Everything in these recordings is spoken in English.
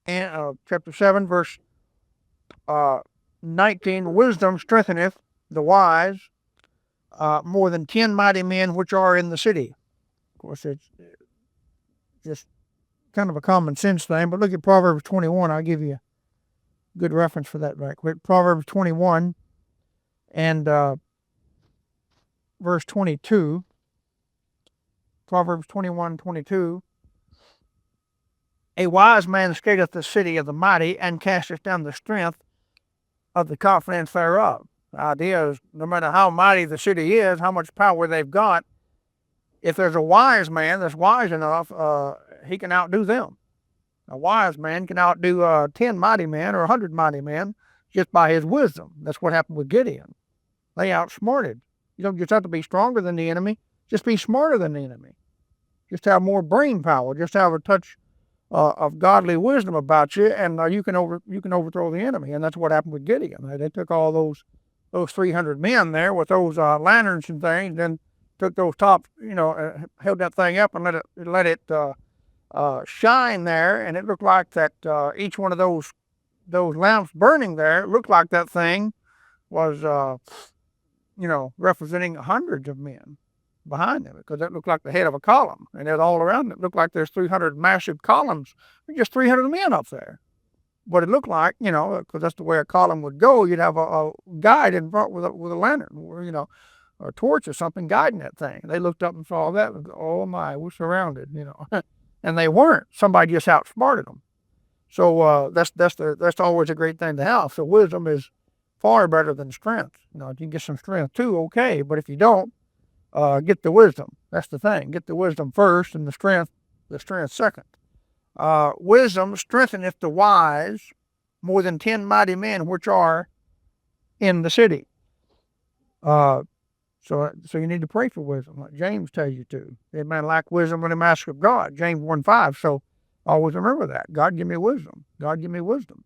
and chapter 7, verse 19, wisdom strengtheneth the wise more than 10 mighty men which are in the city. Of course, it's just kind of a common sense thing, but look at Proverbs 21. I'll give you a good reference for that right quick. Proverbs 21 and verse 22. Proverbs 21:22. A wise man scateth the city of the mighty, and casteth down the strength of the confidence thereof. The idea is no matter how mighty the city is, how much power they've got, if there's a wise man that's wise enough, he can outdo them. A wise man can outdo 10 mighty men or 100 mighty men just by his wisdom. That's what happened with Gideon. They outsmarted. You don't just have to be stronger than the enemy, just be smarter than the enemy. Just have more brain power. Just have a touch of godly wisdom about you, and you can overthrow the enemy. And that's what happened with Gideon. They took all those 300 men there with those lanterns and things, and took those top, held that thing up and let it shine there, and it looked like that each one of those lamps burning there, it looked like that thing was representing hundreds of men behind them, because it looked like the head of a column, and it all around it looked like there's 300 massive columns, just 300 men up there. What it looked like, because that's the way a column would go, you'd have a guide in front with a lantern, or a torch or something guiding that thing. They looked up and saw that and go, oh my, we're surrounded, and they weren't. Somebody just outsmarted them. So that's always a great thing to have. So wisdom is far better than strength. If you can get some strength too, okay, but if you don't, get the wisdom. That's the thing. Get the wisdom first, and the strength second. Wisdom strengtheneth the wise more than 10 mighty men which are in the city. So you need to pray for wisdom, like James tells you to. A man lack wisdom, let him ask of God. James 1:5. So always remember that. God, give me wisdom. God, give me wisdom.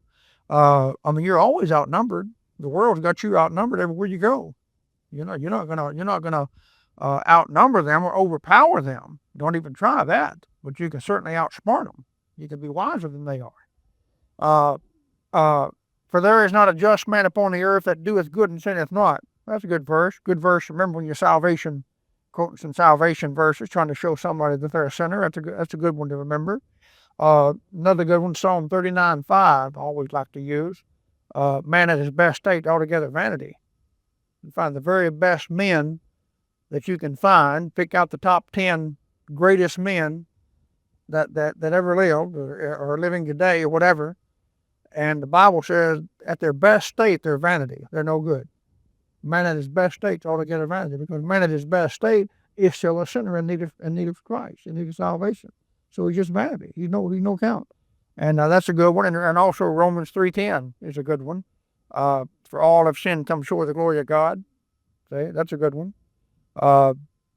You're always outnumbered. The world's got you outnumbered everywhere you go. You're not gonna outnumber them or overpower them. Don't even try that. But you can certainly outsmart them. You can be wiser than they are. For there is not a just man upon the earth that doeth good and sinneth not. That's a good verse. Good verse. Remember when your salvation, quoting some salvation verses, trying to show somebody that they're a sinner. That's a good one to remember. Another good one, Psalm 39:5. I always like to use. Man at his best state, altogether vanity. You find the very best men that you can find. Pick out the top 10 greatest men that ever lived or are living today or whatever. And the Bible says at their best state, they're vanity. They're no good. Man at his best state is altogether vanity, because man at his best state is still a sinner in need of Christ, in need of salvation. So he's just vanity. He's no count. And that's a good one. And also Romans 3:10 is a good one. For all have sinned, come short of the glory of God. See, that's a good one. No,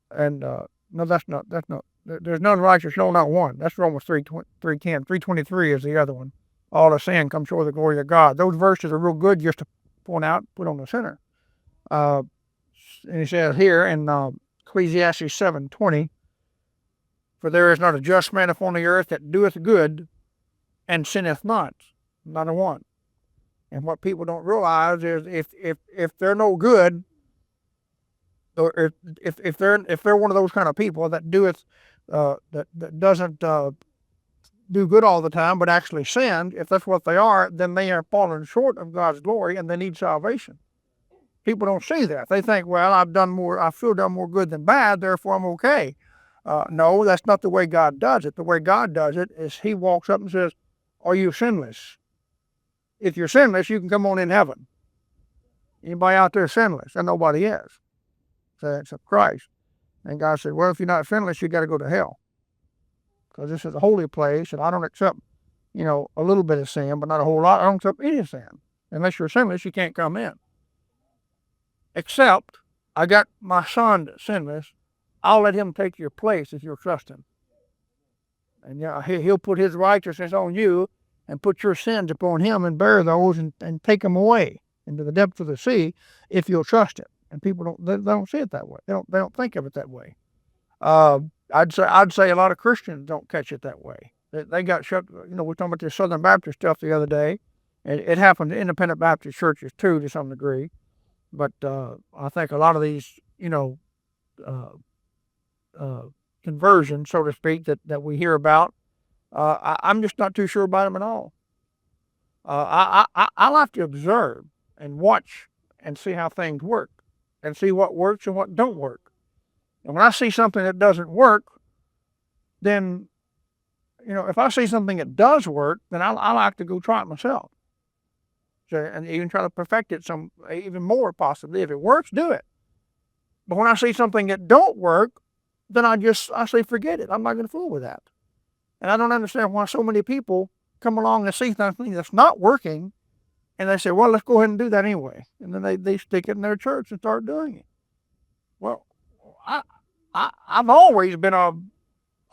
that's not. There's none righteous, no, not one. That's Romans 3:10. 3:23 is the other one. All have sinned, come short of the glory of God. Those verses are real good just to point out, put on the sinner. And he says here in Ecclesiastes 7:20, for there is not a just man upon the earth that doeth good and sinneth not a one. And what people don't realize is if they're no good, or if they're one of those kind of people that doeth that doesn't do good all the time but actually sin, if that's what they are, then they are falling short of God's glory and they need salvation. People don't see that. They think, well, I've done more good than bad, therefore I'm okay. No, that's not the way God does it. The way God does it is he walks up and says, are you sinless? If you're sinless, you can come on in heaven. Anybody out there sinless? And nobody is. So it's Christ. And God said, well, if you're not sinless, you got to go to hell. Because this is a holy place, and I don't accept, a little bit of sin, but not a whole lot. I don't accept any sin. Unless you're sinless, you can't come in. Except, I got my son sinless. I'll let him take your place if you'll trust him. And he'll put his righteousness on you and put your sins upon him and bear those and take them away into the depths of the sea if you'll trust him. And people don't see it that way. They don't think of it that way. I'd say a lot of Christians don't catch it that way. They got shut. You know, we're talking about this Southern Baptist stuff the other day. It happened to independent Baptist churches too, to some degree. But I think a lot of these, uh, uh, conversions, so to speak, that we hear about, I'm just not too sure about them at all. I like to observe and watch and see how things work, and see what works and what don't work. And when I see something that doesn't work, then if I see something that does work, then I like to go try it myself. So, and even try to perfect it some even more possibly. If it works, do it. But when I see something that don't work, then I say forget it. I'm not going to fool with that. And I don't understand why so many people come along and see something that's not working, and they say, well, let's go ahead and do that anyway. And then they stick it in their church and start doing it. Well, I've always been a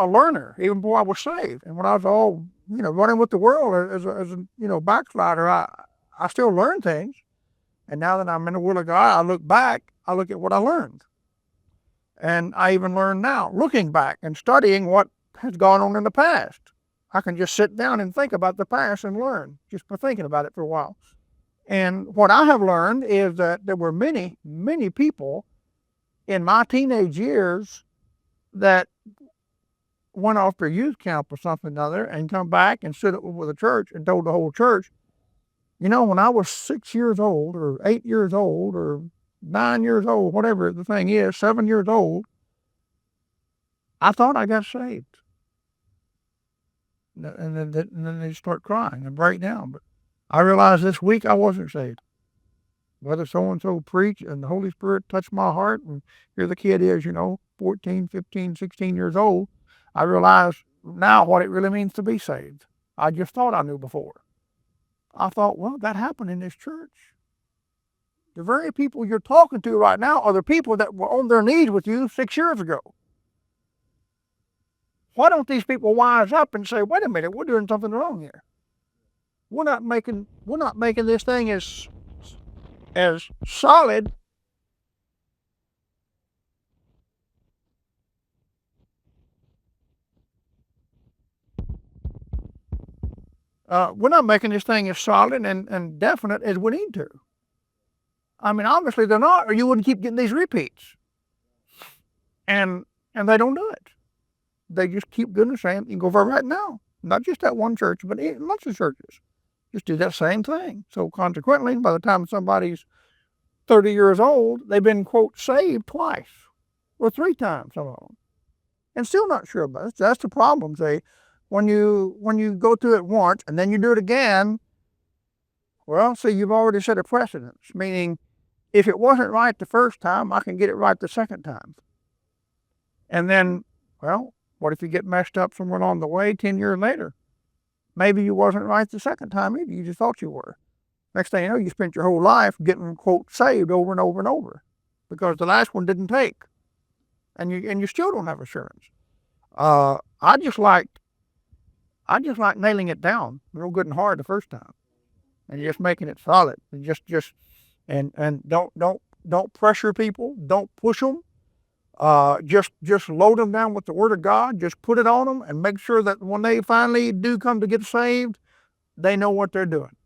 learner, even before I was saved. And when I was all, running with the world as a backslider, I still learn things. And now that I'm in the will of God, I look back, I look at what I learned. And I even learn now, looking back and studying what has gone on in the past. I can just sit down and think about the past and learn just by thinking about it for a while. And what I have learned is that there were many, many people in my teenage years that went off to youth camp or something or other and come back and stood up with the church and told the whole church, when I was 6 years old or 8 years old or 9 years old, whatever the thing is, 7 years old, I thought I got saved. And then they start crying and break down. But I realized this week I wasn't saved. Whether so-and-so preached and the Holy Spirit touched my heart, and here the kid is, 14, 15, 16 years old, I realize now what it really means to be saved. I just thought I knew before. I thought, well, that happened in this church. The very people you're talking to right now are the people that were on their knees with you 6 years ago. Why don't these people wise up and say, wait a minute, we're doing something wrong here. We're not making this thing as solid we're not making this thing as solid and definite as we need to. I mean, obviously they're not, or you wouldn't keep getting these repeats. And they don't do it. They just keep doing the same. You can go over right now. Not just that one church, but lots of churches. Just do that same thing. So consequently, by the time somebody's 30 years old, they've been, quote, saved twice or 3 times, some of them. And still not sure about it. That's the problem, see. When you go through it once and then you do it again, well, see, you've already set a precedence. Meaning, if it wasn't right the first time, I can get it right the second time. And then, well, what if you get messed up somewhere along the way 10 years later? Maybe you wasn't right the second time either. You just thought you were. Next thing you know, you spent your whole life getting, quote, saved over and over and over because the last one didn't take. And you still don't have assurance. I just like nailing it down real good and hard the first time, and just making it solid, and and don't pressure people, don't push them. Just load them down with the Word of God. Just put it on them, and make sure that when they finally do come to get saved, they know what they're doing.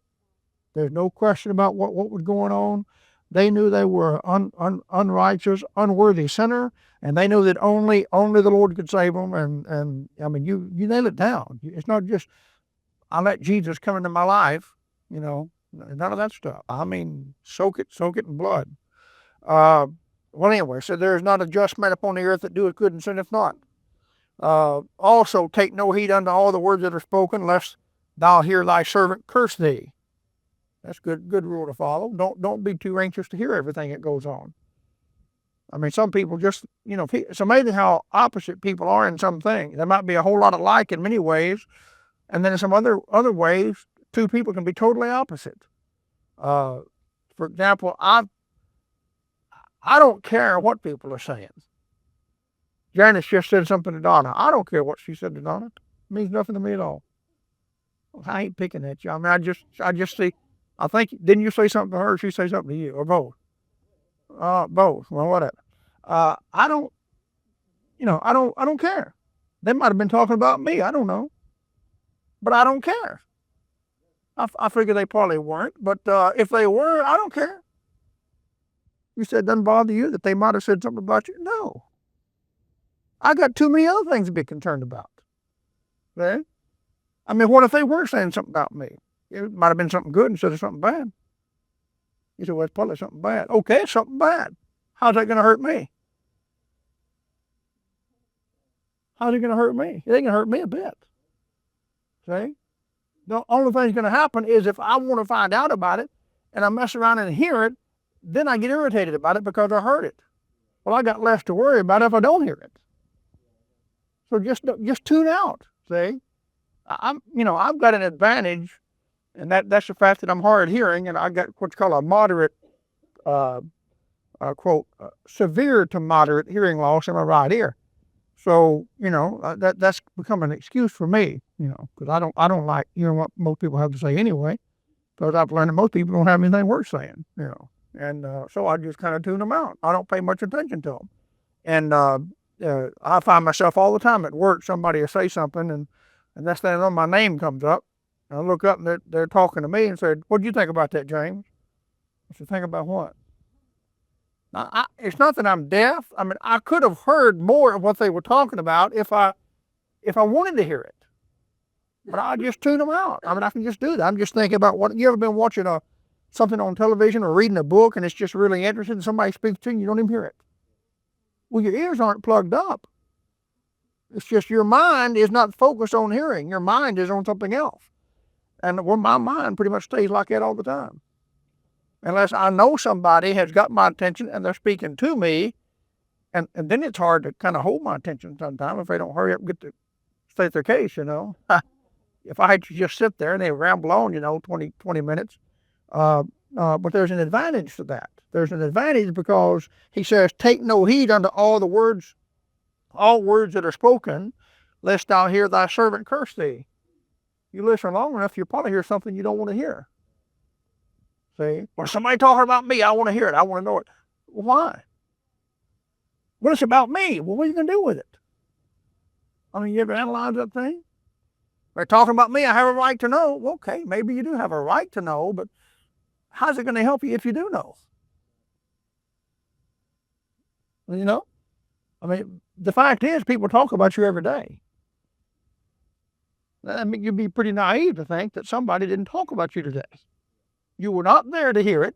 There's no question about what was going on. They knew they were unrighteous, unworthy sinner, and they knew that only the Lord could save them. And I mean, you nail it down. It's not just I let Jesus come into my life. None of that stuff. I mean, soak it in blood. Well, anyway, so there is not a just man upon the earth that doeth good and sinneth not. Also, take no heed unto all the words that are spoken, lest thou hear thy servant curse thee. That's good rule to follow. Don't be too anxious to hear everything that goes on. I mean, some people just, it's amazing how opposite people are in some things. There might be a whole lot alike in many ways, and then in some other ways, two people can be totally opposite. For example, I don't care what people are saying. Janice just said something to Donna. I don't care what she said to Donna. It means nothing to me at all. I ain't picking at you. I mean, I just see. I think, didn't you say something to her or she say something to you, or both? Both. Well, whatever. I don't care. They might have been talking about me. I don't know. but I don't care. I figure they probably weren't, but if they were, I don't care. You said it doesn't bother you that they might have said something about you? No. I got too many other things to be concerned about. Okay? I mean, what if they were saying something about me? It might have been something good instead of something bad. You said, well, it's probably something bad. Okay, it's something bad. How's that going to hurt me? How's it going to hurt me? It ain't going to hurt me a bit. See? The only thing that's going to happen is if I want to find out about it and I mess around and hear it, then I get irritated about it because I heard it. Well, I got less to worry about if I don't hear it. So just tune out. See? I've got an advantage, and that's the fact that I'm hard of hearing, and I got what's called a moderate, quote, severe to moderate hearing loss in my right ear. So that's become an excuse for me, because I don't like hearing what most people have to say anyway, because I've learned that most people don't have anything worth saying, and so I just kind of tune them out. I don't pay much attention to them, and I find myself all the time at work. Somebody will say something, and that's then my name comes up, and I look up and they're talking to me and said, "What do you think about that, James?" I said, "Think about what?" Now, it's not that I'm deaf. I mean, I could have heard more of what they were talking about if I wanted to hear it. But I just tune them out. I mean, I can just do that. I'm just thinking about what you ever been watching something on television or reading a book and it's just really interesting and somebody speaks to you and you don't even hear it. Well, your ears aren't plugged up. It's just your mind is not focused on hearing. Your mind is on something else. And my mind pretty much stays like that all the time. Unless I know somebody has got my attention and they're speaking to me, and then it's hard to kind of hold my attention sometimes if they don't hurry up and get to state their case, If I had to just sit there and they ramble on, 20 minutes. But there's an advantage to that. There's an advantage because he says, take no heed unto all words that are spoken, lest thou hear thy servant curse thee. You listen long enough, you'll probably hear something you don't want to hear. See? Or somebody talking about me, I want to hear it. I want to know it. Why? Well, it's about me. Well, what are you going to do with it? I mean, you ever analyze that thing? They're talking about me, I have a right to know. Okay, maybe you do have a right to know, but how's it going to help you if you do know? I mean, the fact is people talk about you every day. I mean, you'd be pretty naive to think that somebody didn't talk about you today. You were not there to hear it.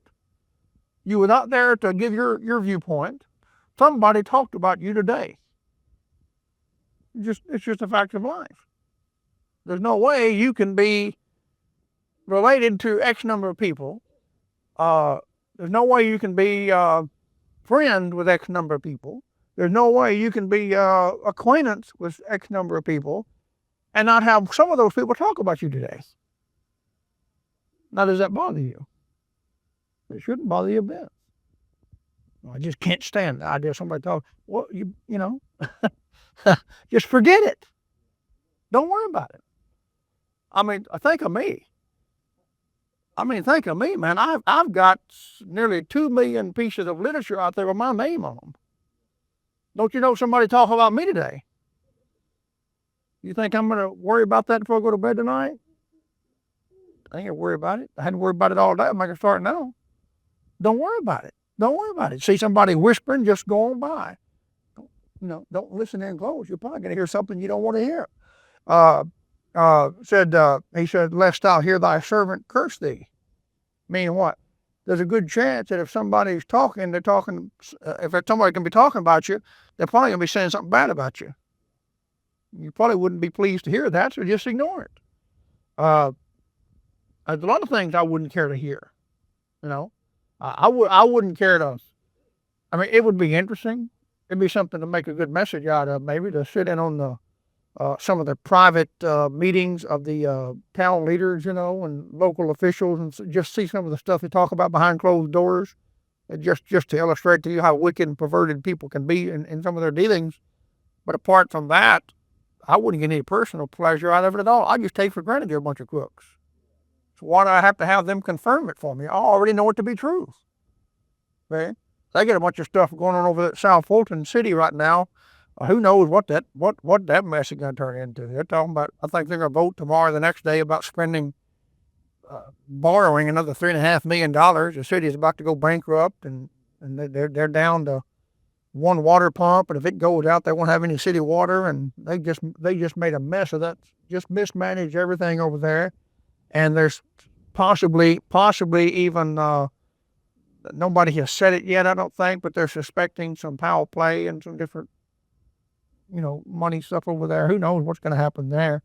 You were not there to give your viewpoint. Somebody talked about you today. It's just a fact of life. There's no way you can be related to X number of people. There's no way you can be friend with X number of people. There's no way you can be acquaintance with X number of people and not have some of those people talk about you today. Now, does that bother you? It shouldn't bother you a bit. I just can't stand the idea of somebody talking. Well, just forget it. Don't worry about it. I mean, think of me. Man. I've got nearly 2 million pieces of literature out there with my name on them. Don't you know somebody talking about me today? You think I'm going to worry about that before I go to bed tonight? I ain't gonna worry about it. I had to worry about it all day. I'm not gonna start now. Don't worry about it. Don't worry about it. See somebody whispering, just go on by. Don't listen in close. You're probably gonna hear something you don't want to hear. He said, lest thou hear thy servant curse thee. Meaning what? There's a good chance that if somebody's talking, if somebody can be talking about you, they're probably gonna be saying something bad about you. You probably wouldn't be pleased to hear that, so just ignore it. There's a lot of things I wouldn't care to hear. I wouldn't care to. I mean, it would be interesting. It'd be something to make a good message out of, maybe to sit in on some of the private meetings of the town leaders, and local officials, and just see some of the stuff they talk about behind closed doors, just to illustrate to you how wicked and perverted people can be in some of their dealings. But apart from that, I wouldn't get any personal pleasure out of it at all. I just take for granted they're a bunch of crooks. So why do I have to have them confirm it for me? I already know it to be true. Okay? They get a bunch of stuff going on over at South Fulton City right now. Who knows what that mess is going to turn into? They're talking about. I think they're going to vote tomorrow, or the next day, about borrowing another $3.5 million. The city is about to go bankrupt, and they're down to one water pump, and if it goes out, they won't have any city water, and they just made a mess of that. Just mismanaged everything over there, and there's possibly even nobody has said it yet, I don't think, but they're suspecting some foul play and some different, money stuff over there. Who knows what's going to happen there?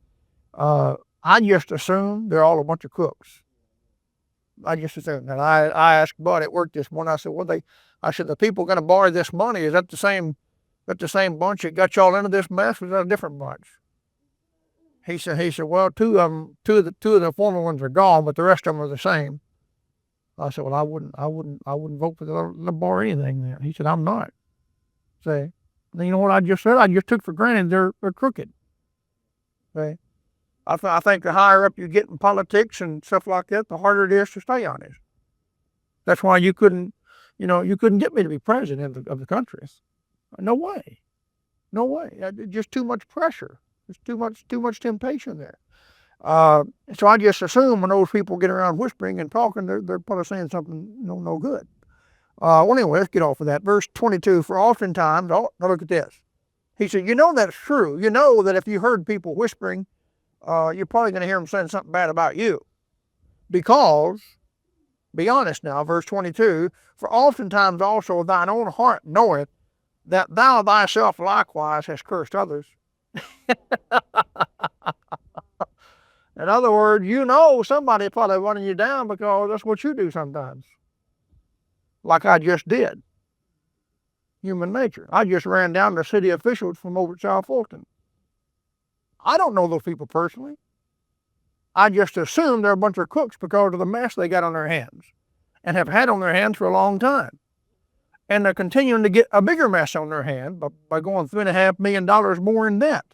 I just assume they're all a bunch of crooks. I just assume. And I asked Bud at work this morning. I said, I said, the people going to borrow this money, is that the same bunch that got y'all into this mess, or is that a different bunch? He said, well, two of the former ones are gone, but the rest of them are the same. I said, well, I wouldn't vote for them to borrow anything then. He said, I'm not. Say, you know what I just said? I just took for granted they're crooked. Say, I think the higher up you get in politics and stuff like that, the harder it is to stay honest. That's why you couldn't get me to be president of the country. No way. Just too much pressure. There's too much temptation there. So I just assume when those people get around whispering and talking, they're probably saying something no good. Well, anyway, let's get off of that. Verse 22, for oftentimes, now look at this. He said, that's true. You know that if you heard people whispering, you're probably going to hear them saying something bad about you. Because, be honest now, verse 22, for oftentimes also thine own heart knoweth that thou thyself likewise hast cursed others. In other words, somebody probably running you down because that's what you do sometimes. Like I just did. Human nature. I just ran down the city officials from over at South Fulton. I don't know those people personally. I just assume they're a bunch of crooks because of the mess they got on their hands and have had on their hands for a long time. And they're continuing to get a bigger mess on their hand by going $3.5 million more in debt.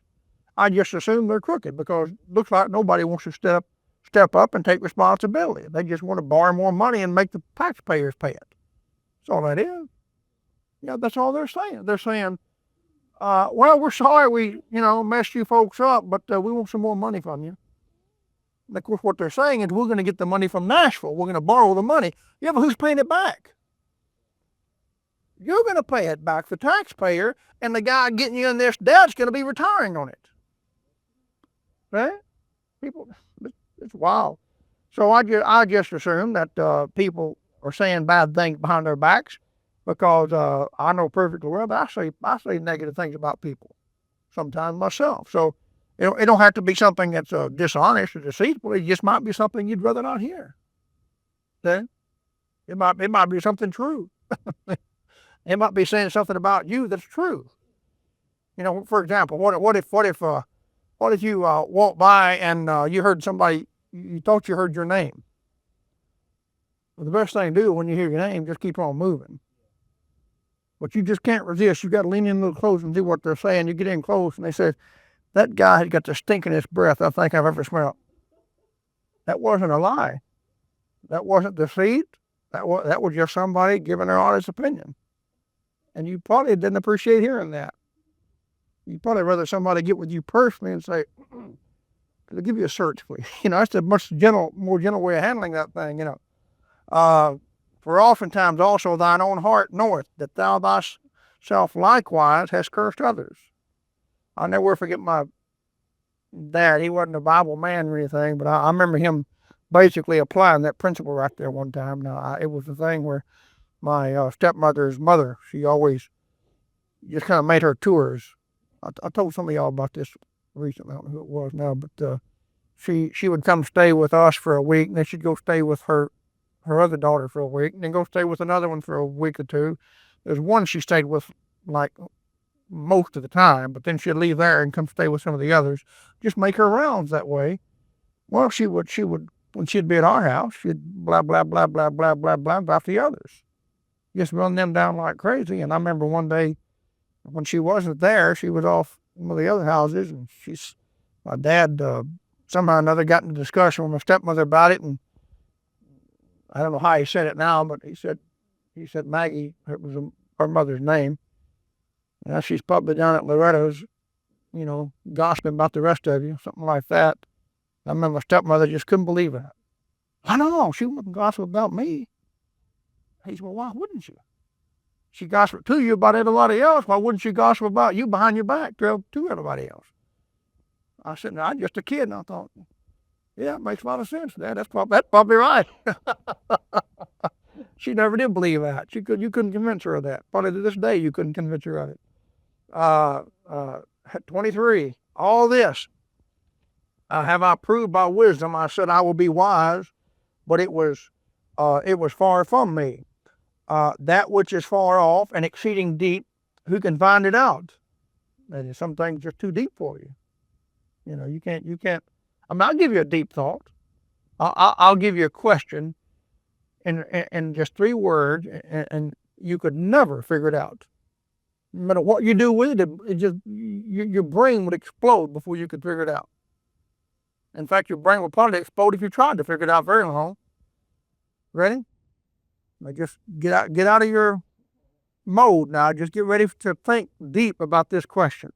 I just assume they're crooked because it looks like nobody wants to step up and take responsibility. They just want to borrow more money and make the taxpayers pay it. That's all that is. Yeah, that's all they're saying. They're saying, well, we're sorry we, messed you folks up, but we want some more money from you. And of course, what they're saying is we're going to get the money from Nashville. We're going to borrow the money. Yeah, but who's paying it back? You're going to pay it back, the taxpayer, and the guy getting you in this debt's going to be retiring on it. Right? People, it's wild. So I just assume that people are saying bad things behind their backs because I know perfectly well that I say negative things about people sometimes myself. So it don't have to be something that's dishonest or deceitful. It just might be something you'd rather not hear. See? It might be something true. It might be saying something about you that's true. For example, what if you walk by and you heard somebody, you thought you heard your name? Well, the best thing to do when you hear your name, just keep on moving. But you just can't resist. You got to lean in a little close and see what they're saying. You get in close and they say, that guy had got the stinkingest breath I think I've ever smelled. That wasn't a lie. That wasn't deceit. That was just somebody giving their honest opinion. And you probably didn't appreciate hearing that. You'd probably rather somebody get with you personally and say, could I give you a search, please? That's a much more gentle way of handling that thing, For oftentimes also thine own heart knoweth that thou thyself likewise hast cursed others. I'll never forget my dad. He wasn't a Bible man or anything, but I remember him basically applying that principle right there one time. Now, it was the thing where my stepmother's mother, she always just kind of made her tours. I told some of y'all about this recently. I don't know who it was now, but she would come stay with us for a week, and then she'd go stay with her other daughter for a week, and then go stay with another one for a week or two. There's one she stayed with like most of the time, but then she'd leave there and come stay with some of the others. Just make her rounds that way. Well, she would when she'd be at our house, she'd blah blah blah blah blah blah blah about the others. Just run them down like crazy. And I remember one day when she wasn't there, she was off in one of the other houses, and my dad somehow or another got in a discussion with my stepmother about it, and I don't know how he said it now, but he said Maggie, it was her mother's name. Now she's probably down at Loretta's, gossiping about the rest of you, something like that. I remember my stepmother just couldn't believe it. I don't know. She wouldn't gossip about me. He said, well, why wouldn't you? She gossiped to you about everybody else. Why wouldn't she gossip about you behind your back to everybody else? I said, no, I'm just a kid. And I thought, yeah, it makes a lot of sense, Dad. That's probably right. She never did believe that. You couldn't convince her of that. Probably to this day, you couldn't convince her of it. 23. All this have I proved by wisdom. I said I will be wise, but it was far from me. That which is far off and exceeding deep, who can find it out? That is, some things are too deep for you. You can't. I mean, I'll give you a deep thought. I'll give you a question in just 3 words, and you could never figure it out. No matter what you do with it, your brain would explode before you could figure it out. In fact, your brain would probably explode if you tried to figure it out very long. Ready? Now just get out of your mode now. Just get ready to think deep about this question.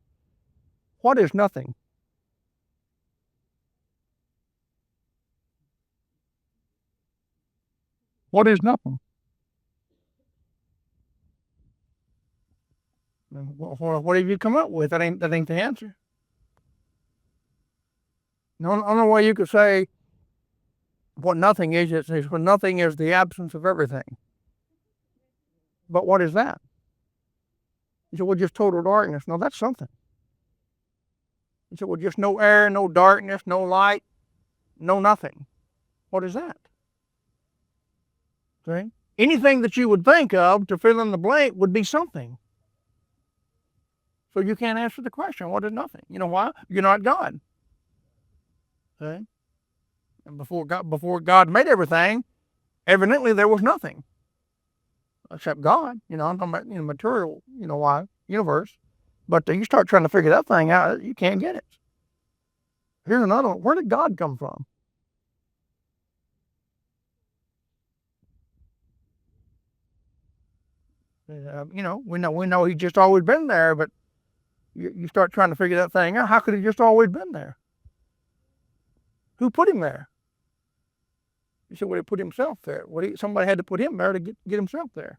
What is nothing? What is nothing? What have you come up with? That ain't the answer. The only way you could say what nothing is when nothing is the absence of everything. But what is that? You said, well, just total darkness. No, that's something. You said, well, just no air, no darkness, no light, no nothing. What is that? See? Anything that you would think of to fill in the blank would be something. So you can't answer the question, what is nothing? You know why? You're not God. See? And before God made everything, evidently there was nothing. Except God. I'm talking about material, why? Universe. But you start trying to figure that thing out, you can't get it. Here's another one. Where did God come from? We know he's just always been there, but you start trying to figure that thing out. How could he just always been there? Who put him there? You said, well, he put himself there. Somebody had to put him there to get himself there.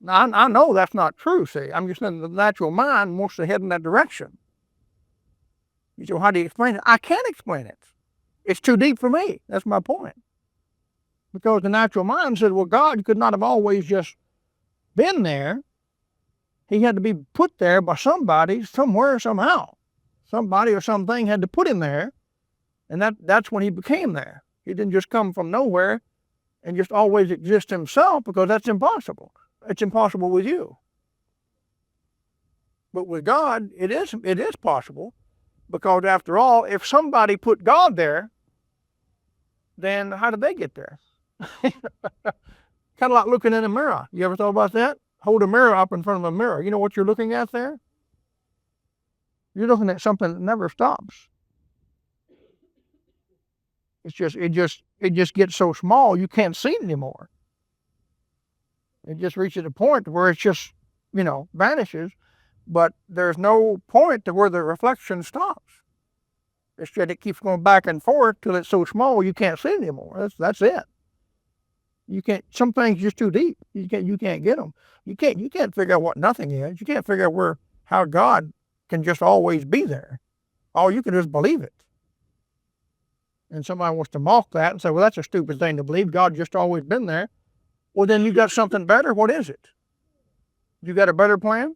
Now, I know that's not true, see. I'm just saying the natural mind wants to head in that direction. You say, well, how do you explain it? I can't explain it. It's too deep for me. That's my point. Because the natural mind said, well, God could not have always just been there. He had to be put there by somebody, somewhere, somehow. Somebody or something had to put him there, and that's when he became there. He didn't just come from nowhere and just always exist himself, because that's impossible. It's impossible with you. But with God, it is possible, because after all, if somebody put God there, then how did they get there? Kind of like looking in a mirror. You ever thought about that? Hold a mirror up in front of a mirror. You know what you're looking at there? You're looking at something that never stops. It just gets so small you can't see it anymore. It just reaches a point where it just, vanishes, but there's no point to where the reflection stops. Instead, it keeps going back and forth till it's so small you can't see it anymore. That's it. You can't. Some things just too deep. You can't get them. You can't figure out what nothing is. You can't figure out how God can just always be there. All you can do is believe it. And somebody wants to mock that and say, well, that's a stupid thing to believe. God just always been there. Well, then you got something better. What is it? You got a better plan?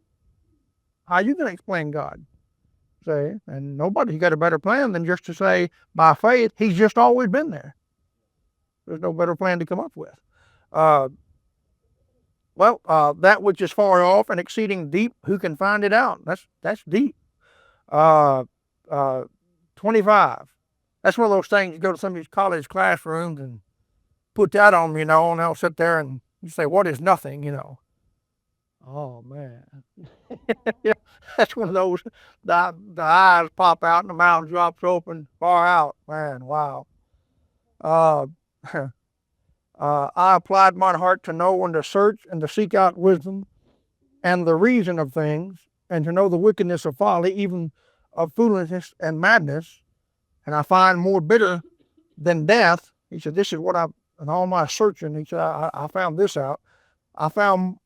How are you going to explain God? Say, and nobody's got a better plan than just to say, by faith, he's just always been there. There's no better plan to come up with. That which is far off and exceeding deep, who can find it out? That's deep. 25. That's one of those things you go to some of these college classrooms and put that on them, and they'll sit there and you say, what is nothing, Oh, man. Yeah, that's one of those, the eyes pop out and the mouth drops open far out. Man, wow. I applied my heart to know and to search and to seek out wisdom. and the reason of things, and to know the wickedness of folly, even of foolishness and madness. And I find more bitter than death. He said, this is what in all my searching, he said, I found this out. I found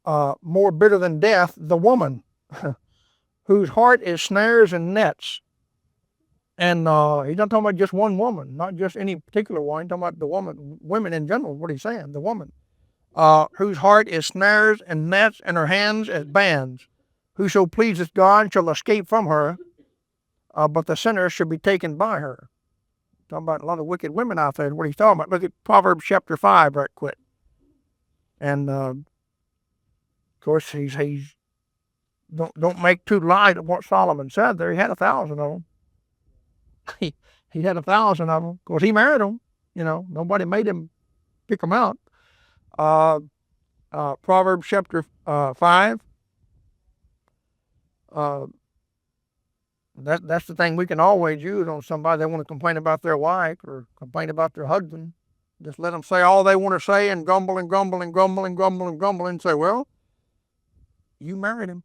more bitter than death, the woman whose heart is snares and nets. And he's not talking about just one woman, not just any particular one. He's talking about the woman, women in general, what he's saying, the woman. Whose heart is snares and nets, and her hands as bands. Whoso pleaseth God shall escape from her, but the sinner should be taken by her. Talking about a lot of wicked women out there, what he's talking about. Look at Proverbs chapter 5 right quick. And of course, he's don't make too light of what Solomon said there. He had 1,000 of them. He had 1,000 of them. Of course, he married them. Nobody made him pick them out. Proverbs chapter 5. That's the thing we can always use on somebody that want to complain about their wife or complain about their husband. Just let them say all they want to say and grumble and grumble and grumble and grumble and grumble and say, well, you married him.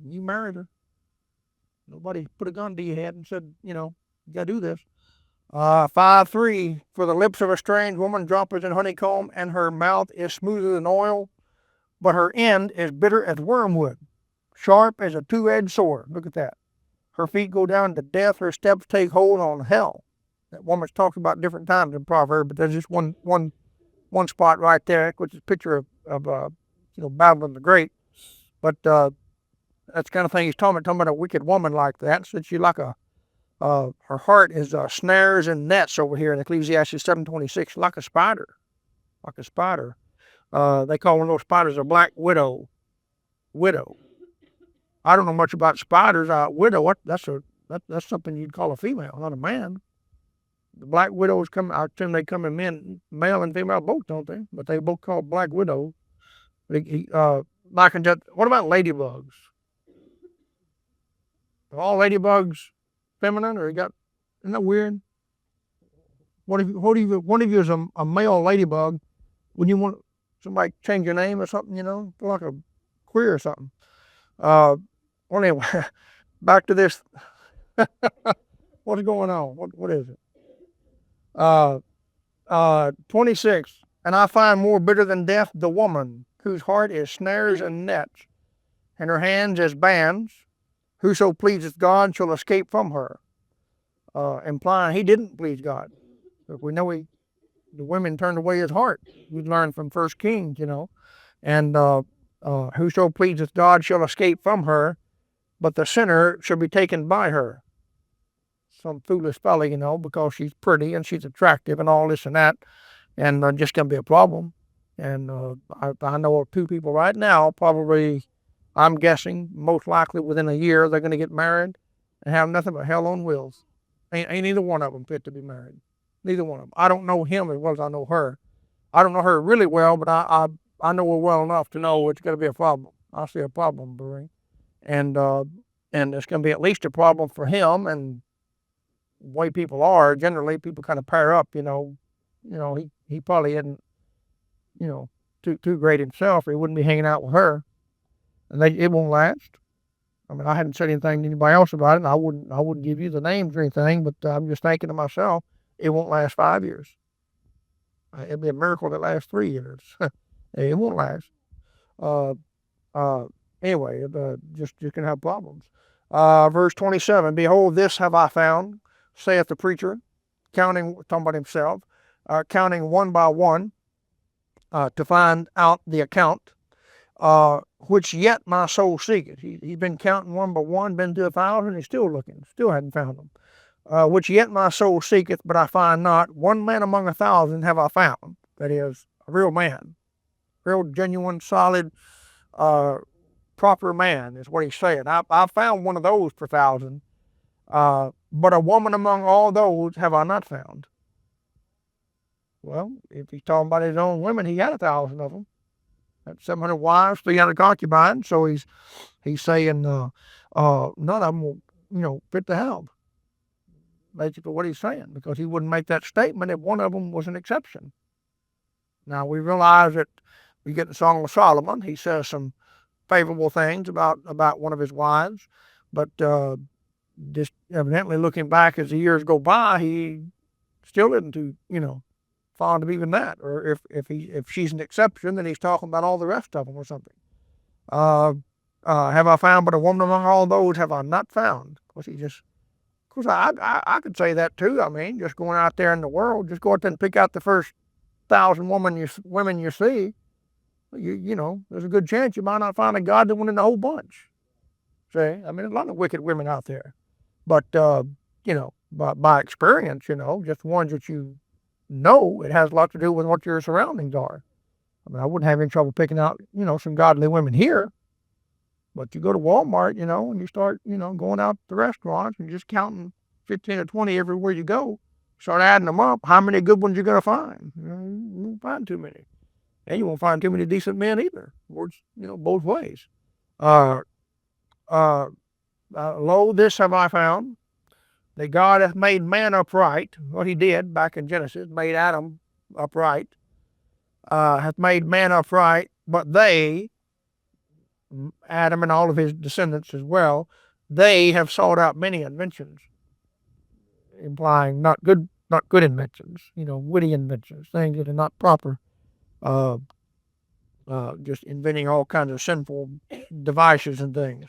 You married her. Nobody put a gun to your head and said, you got to do this. 5:3, for the lips of a strange woman droppeth in honeycomb, and her mouth is smoother than oil, but her end is bitter as wormwood, sharp as a two-edged sword. Look at that. Her feet go down to death, her steps take hold on hell. That woman's talked about different times in Proverbs, but there's just one spot right there, which is a picture of Babylon the Great. But that's the kind of thing he's talking about a wicked woman like that. So she's like her heart is snares and nets over here in Ecclesiastes 7:26, like a spider. Like a spider. They call one of those spiders a black widow. Widow. I don't know much about spiders. Widow, that's something you'd call a female, not a man. The black widows come, I assume they come in men, male and female both, don't they? But they both call black widows. What about ladybugs? Are all ladybugs feminine, or isn't that weird? What if one of you is a male ladybug? When you want somebody to change your name or something, feel like a queer or something. Well, anyway, back to this. What's going on? What is it? 26. And I find more bitter than death the woman whose heart is snares and nets, and her hands as bands. Whoso pleaseth God shall escape from her. Implying he didn't please God. If we know the women turned away his heart. We learned from 1 Kings, And whoso pleaseth God shall escape from her, but the sinner shall be taken by her. Some foolish fellow, because she's pretty and she's attractive and all this and that, and just going to be a problem. And I know of 2 people right now, probably, I'm guessing, most likely within a year, they're going to get married and have nothing but hell on wheels. Ain't either one of them fit to be married. Neither one of them. I don't know him as well as I know her. I don't know her really well, but I know her well enough to know it's going to be a problem. I see a problem brewing. And it's going to be at least a problem for him. And the way people are, generally, people kind of pair up, he probably isn't, too great himself, or he wouldn't be hanging out with her. And it won't last. I mean, I hadn't said anything to anybody else about it, and I wouldn't give you the names or anything, but I'm just thinking to myself, it won't last 5 years. It'll be a miracle that lasts 3 years. It won't last. Anyway, just gonna have problems. Verse 27, behold, this have I found, saith the preacher, talking about himself, counting one by one, to find out the account, which yet my soul seeketh. He's been counting one by one, been to 1,000, he's still looking, still hadn't found them. Which yet my soul seeketh, but I find not. One man among 1,000 have I found. That is, a real man. Real, genuine, solid, proper man is what he's saying. I found one of those per 1,000. But a woman among all those have I not found. Well, if he's talking about his own women, he had 1,000 of them. That's 700 wives, 300 concubines. So he's saying none of them will, fit to have. Basically what he's saying, because he wouldn't make that statement if one of them was an exception. Now we realize that we get the Song of Solomon. He says some favorable things about one of his wives, but just evidently looking back as the years go by, he still isn't too, fond of even that. Or if she's an exception, then he's talking about all the rest of them or something. Have I found but a woman among all those? Have I not found? Of course, I could say that too. I mean, just going out there in the world, just go out there and pick out the first 1,000 women you see. There's a good chance you might not find a godly one in the whole bunch. See, I mean, there's a lot of wicked women out there, but by experience, just ones that it has a lot to do with what your surroundings are. I mean, I wouldn't have any trouble picking out, some godly women here. But you go to Walmart, and you start, going out to restaurants and just counting 15 or 20 everywhere you go, start adding them up, how many good ones you're going to find? You won't find too many. And you won't find too many decent men either. Works, both ways. Lo, this have I found, that God hath made man upright. What he did back in Genesis, made Adam upright, hath made man upright, but they, Adam and all of his descendants as well, they have sought out many inventions, implying not good inventions, witty inventions, things that are not proper. Just inventing all kinds of sinful devices and things.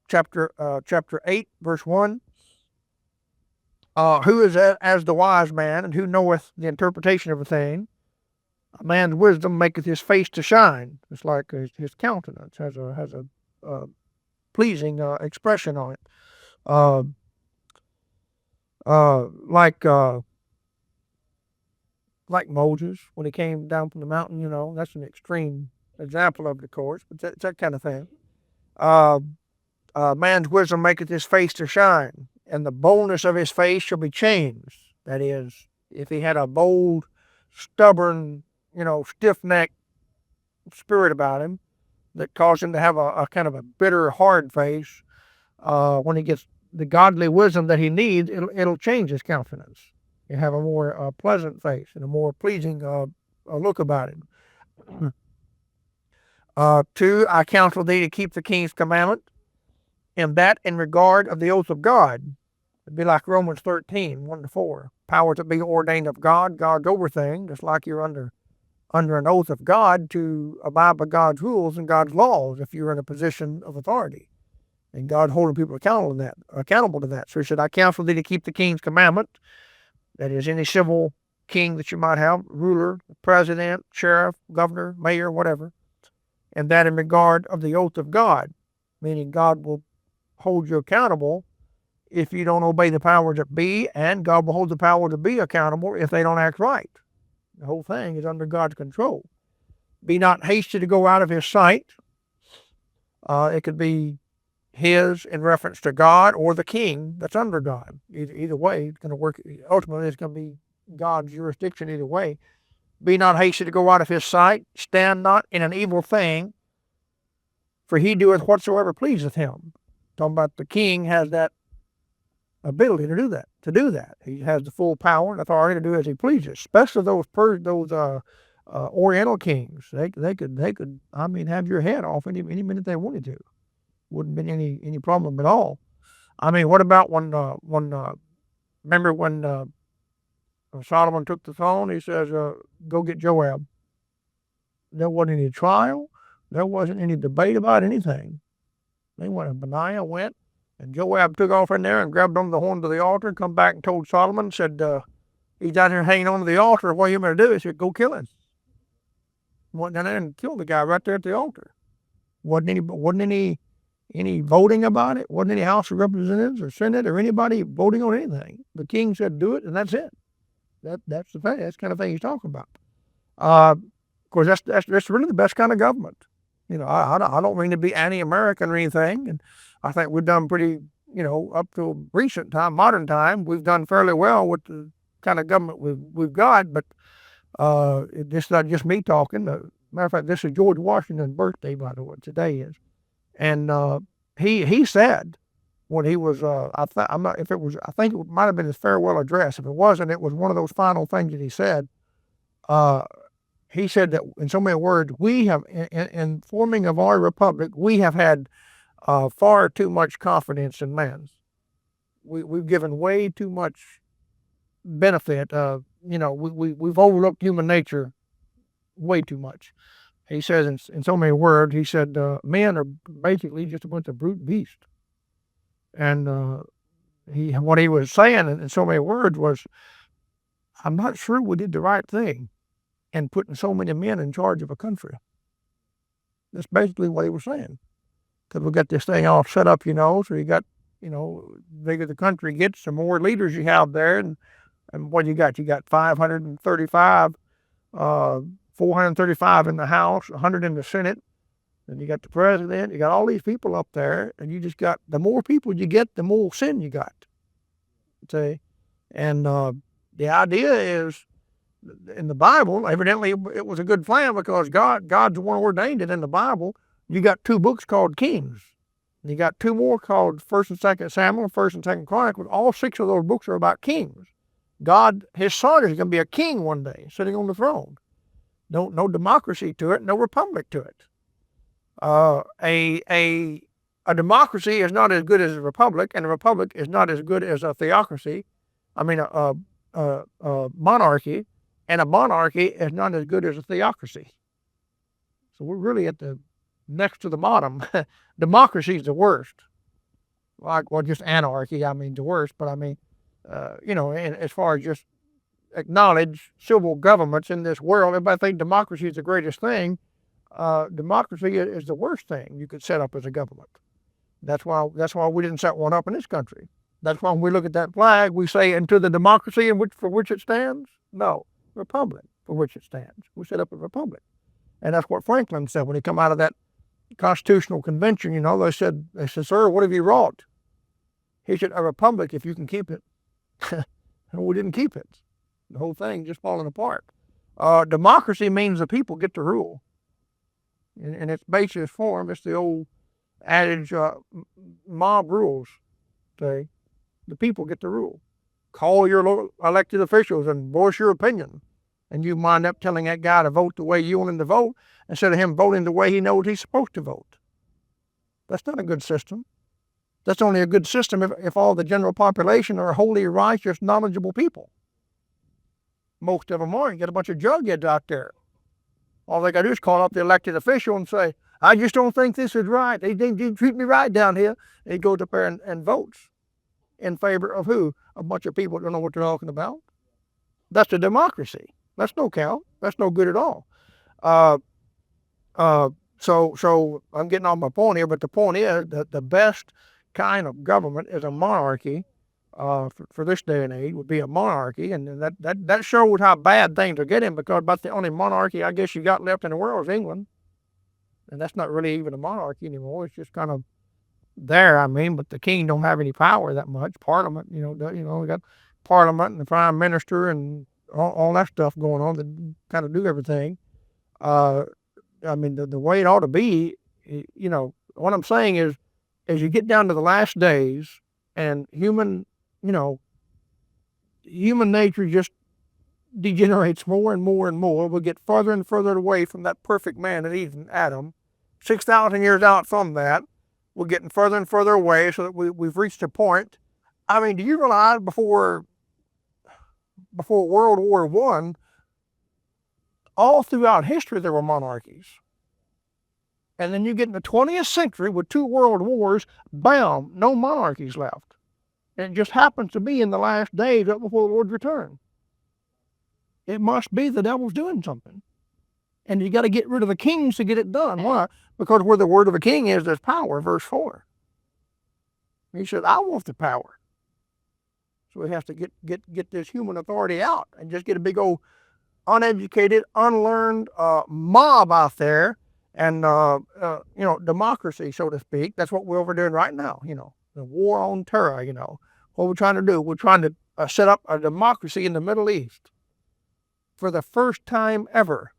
Chapter 8, verse 1. Who is as the wise man, and who knoweth the interpretation of a thing? A man's wisdom maketh his face to shine. It's like his countenance has a pleasing expression on it. Like Moses when he came down from the mountain. That's an extreme example of it, of course, but it's that kind of thing. Man's wisdom maketh his face to shine, and the boldness of his face shall be changed. That is, if he had a bold, stubborn, stiff-necked spirit about him that caused him to have a kind of a bitter, hard face, when he gets the godly wisdom that he needs, it'll change his countenance. You have a more pleasant face and a more pleasing look about him. 2, I counsel thee to keep the king's commandment, and that in regard of the oath of God. It'd be like Romans 13, 1-4. Power to be ordained of God, God's over things, just like you're under an oath of God to abide by God's rules and God's laws if you're in a position of authority. And God holding people accountable to that. So he said, I counsel thee to keep the king's commandment. That is, any civil king that you might have, ruler, president, sheriff, governor, mayor, whatever. And that in regard of the oath of God, meaning God will hold you accountable if you don't obey the powers that be, and God will hold the power to be accountable if they don't act right. The whole thing is under God's control. Be not hasty to go out of his sight. It could be his in reference to God or the king that's under God. Either way, it's going to work. Ultimately, it's going to be God's jurisdiction either way. Be not hasty to go out of his sight. Stand not in an evil thing, for he doeth whatsoever pleaseth him. Talking about the king has that ability to do that. He has the full power and authority to do as he pleases. Especially those Oriental kings. They could have your head off any minute they wanted to. Wouldn't be any problem at all. I mean, what about when remember when Solomon took the throne? He says, "Go get Joab." There wasn't any trial. There wasn't any debate about anything. They went. Benaiah went. And Joab took off in there and grabbed onto the horn of the altar and come back and told Solomon, said, he's out here hanging onto the altar. What are you going to do? He said, go kill him. Went down there and killed the guy right there at the altar. Wasn't any voting about it. Wasn't any House of Representatives or Senate or anybody voting on anything. The king said, do it, and that's it. That's the thing. That's the kind of thing he's talking about. Of course, that's really the best kind of government. I don't mean to be anti-American or anything, and I think we've done pretty, up to recent time, modern time, we've done fairly well with the kind of government we've got, but it's not just me talking. Matter of fact, this is George Washington's birthday, by the way, today is. And he said when he was, I think it might have been his farewell address. If it wasn't, it was one of those final things that he said. he said that in so many words, we have, in forming of our republic, we have had far too much confidence in man. We've given way too much benefit. We've overlooked human nature way too much. He says in so many words, he said, men are basically just a bunch of brute beasts. And what he was saying in so many words was, I'm not sure we did the right thing in putting so many men in charge of a country. That's basically what he was saying. Because we got this thing all set up, so you got, the bigger the country gets, the more leaders you have there. And what you got? You got 535, 435 in the House, 100 in the Senate. And you got the president, you got all these people up there, and you just got, the more people you get, the more sin you got. See? And the idea is, in the Bible, evidently it was a good plan because God's the one ordained it in the Bible. You got 2 books called Kings. You got 2 more called 1st and 2nd Samuel, 1st and 2nd Chronicles. All 6 of those books are about kings. God, his son is going to be a king one day, sitting on the throne. No democracy to it, no republic to it. A democracy is not as good as a republic, and a republic is not as good as a theocracy. I mean, a monarchy, and a monarchy is not as good as a theocracy. So we're really at the next to the bottom. Democracy is the worst. Just anarchy, the worst, but and as far as just acknowledge civil governments in this world, everybody thinks democracy is the greatest thing. Democracy is the worst thing you could set up as a government. That's why we didn't set one up in this country. That's why when we look at that flag, we say, into the democracy for which it stands? No, republic for which it stands. We set up a republic. And that's what Franklin said when he come out of that Constitutional Convention. They said, sir, what have you wrought? He said, a republic if you can keep it. And we didn't keep it. The whole thing just falling apart. Democracy means the people get to rule. In its basis form, it's the old adage, mob rules. The people get to rule. Call your elected officials and voice your opinion. And you wind up telling that guy to vote the way you want him to vote instead of him voting the way he knows he's supposed to vote. That's not a good system. That's only a good system if all the general population are wholly righteous, knowledgeable people. Most of them are. You got a bunch of jugheads out there. All they got to do is call up the elected official and say, I just don't think this is right. They didn't treat me right down here. And he goes up there and votes in favor of who? A bunch of people that don't know what they're talking about. That's a democracy. That's no count. That's no good at all. So I'm getting on my point here, but the point is that the best kind of government is a monarchy. For this day and age would be a monarchy, and that shows how bad things are getting, because about the only monarchy I guess you got left in the world is England, and that's not really even a monarchy anymore. It's just kind of there. But the king don't have any power that much. Parliament, we got Parliament and the Prime Minister and all that stuff going on that kind of do everything. The way it ought to be, what I'm saying is, as you get down to the last days and human nature just degenerates more and more and more. We'll get further and further away from that perfect man that Eve and Adam. 6,000 years out from that, we're getting further and further away, so that we've reached a point. Do you realize before World War I, all throughout history there were monarchies. And then you get in the 20th century with 2 world wars, bam, no monarchies left. And it just happens to be in the last days up before the Lord's return. It must be the devil's doing something. And you got to get rid of the kings to get it done. Why? Because where the word of a king is, there's power, verse 4. He said, I want the power. So we have to get this human authority out and just get a big old uneducated, unlearned mob out there and, democracy, so to speak. That's what we're over doing right now, the war on terror, What we're trying to do, we're trying to set up a democracy in the Middle East for the first time ever.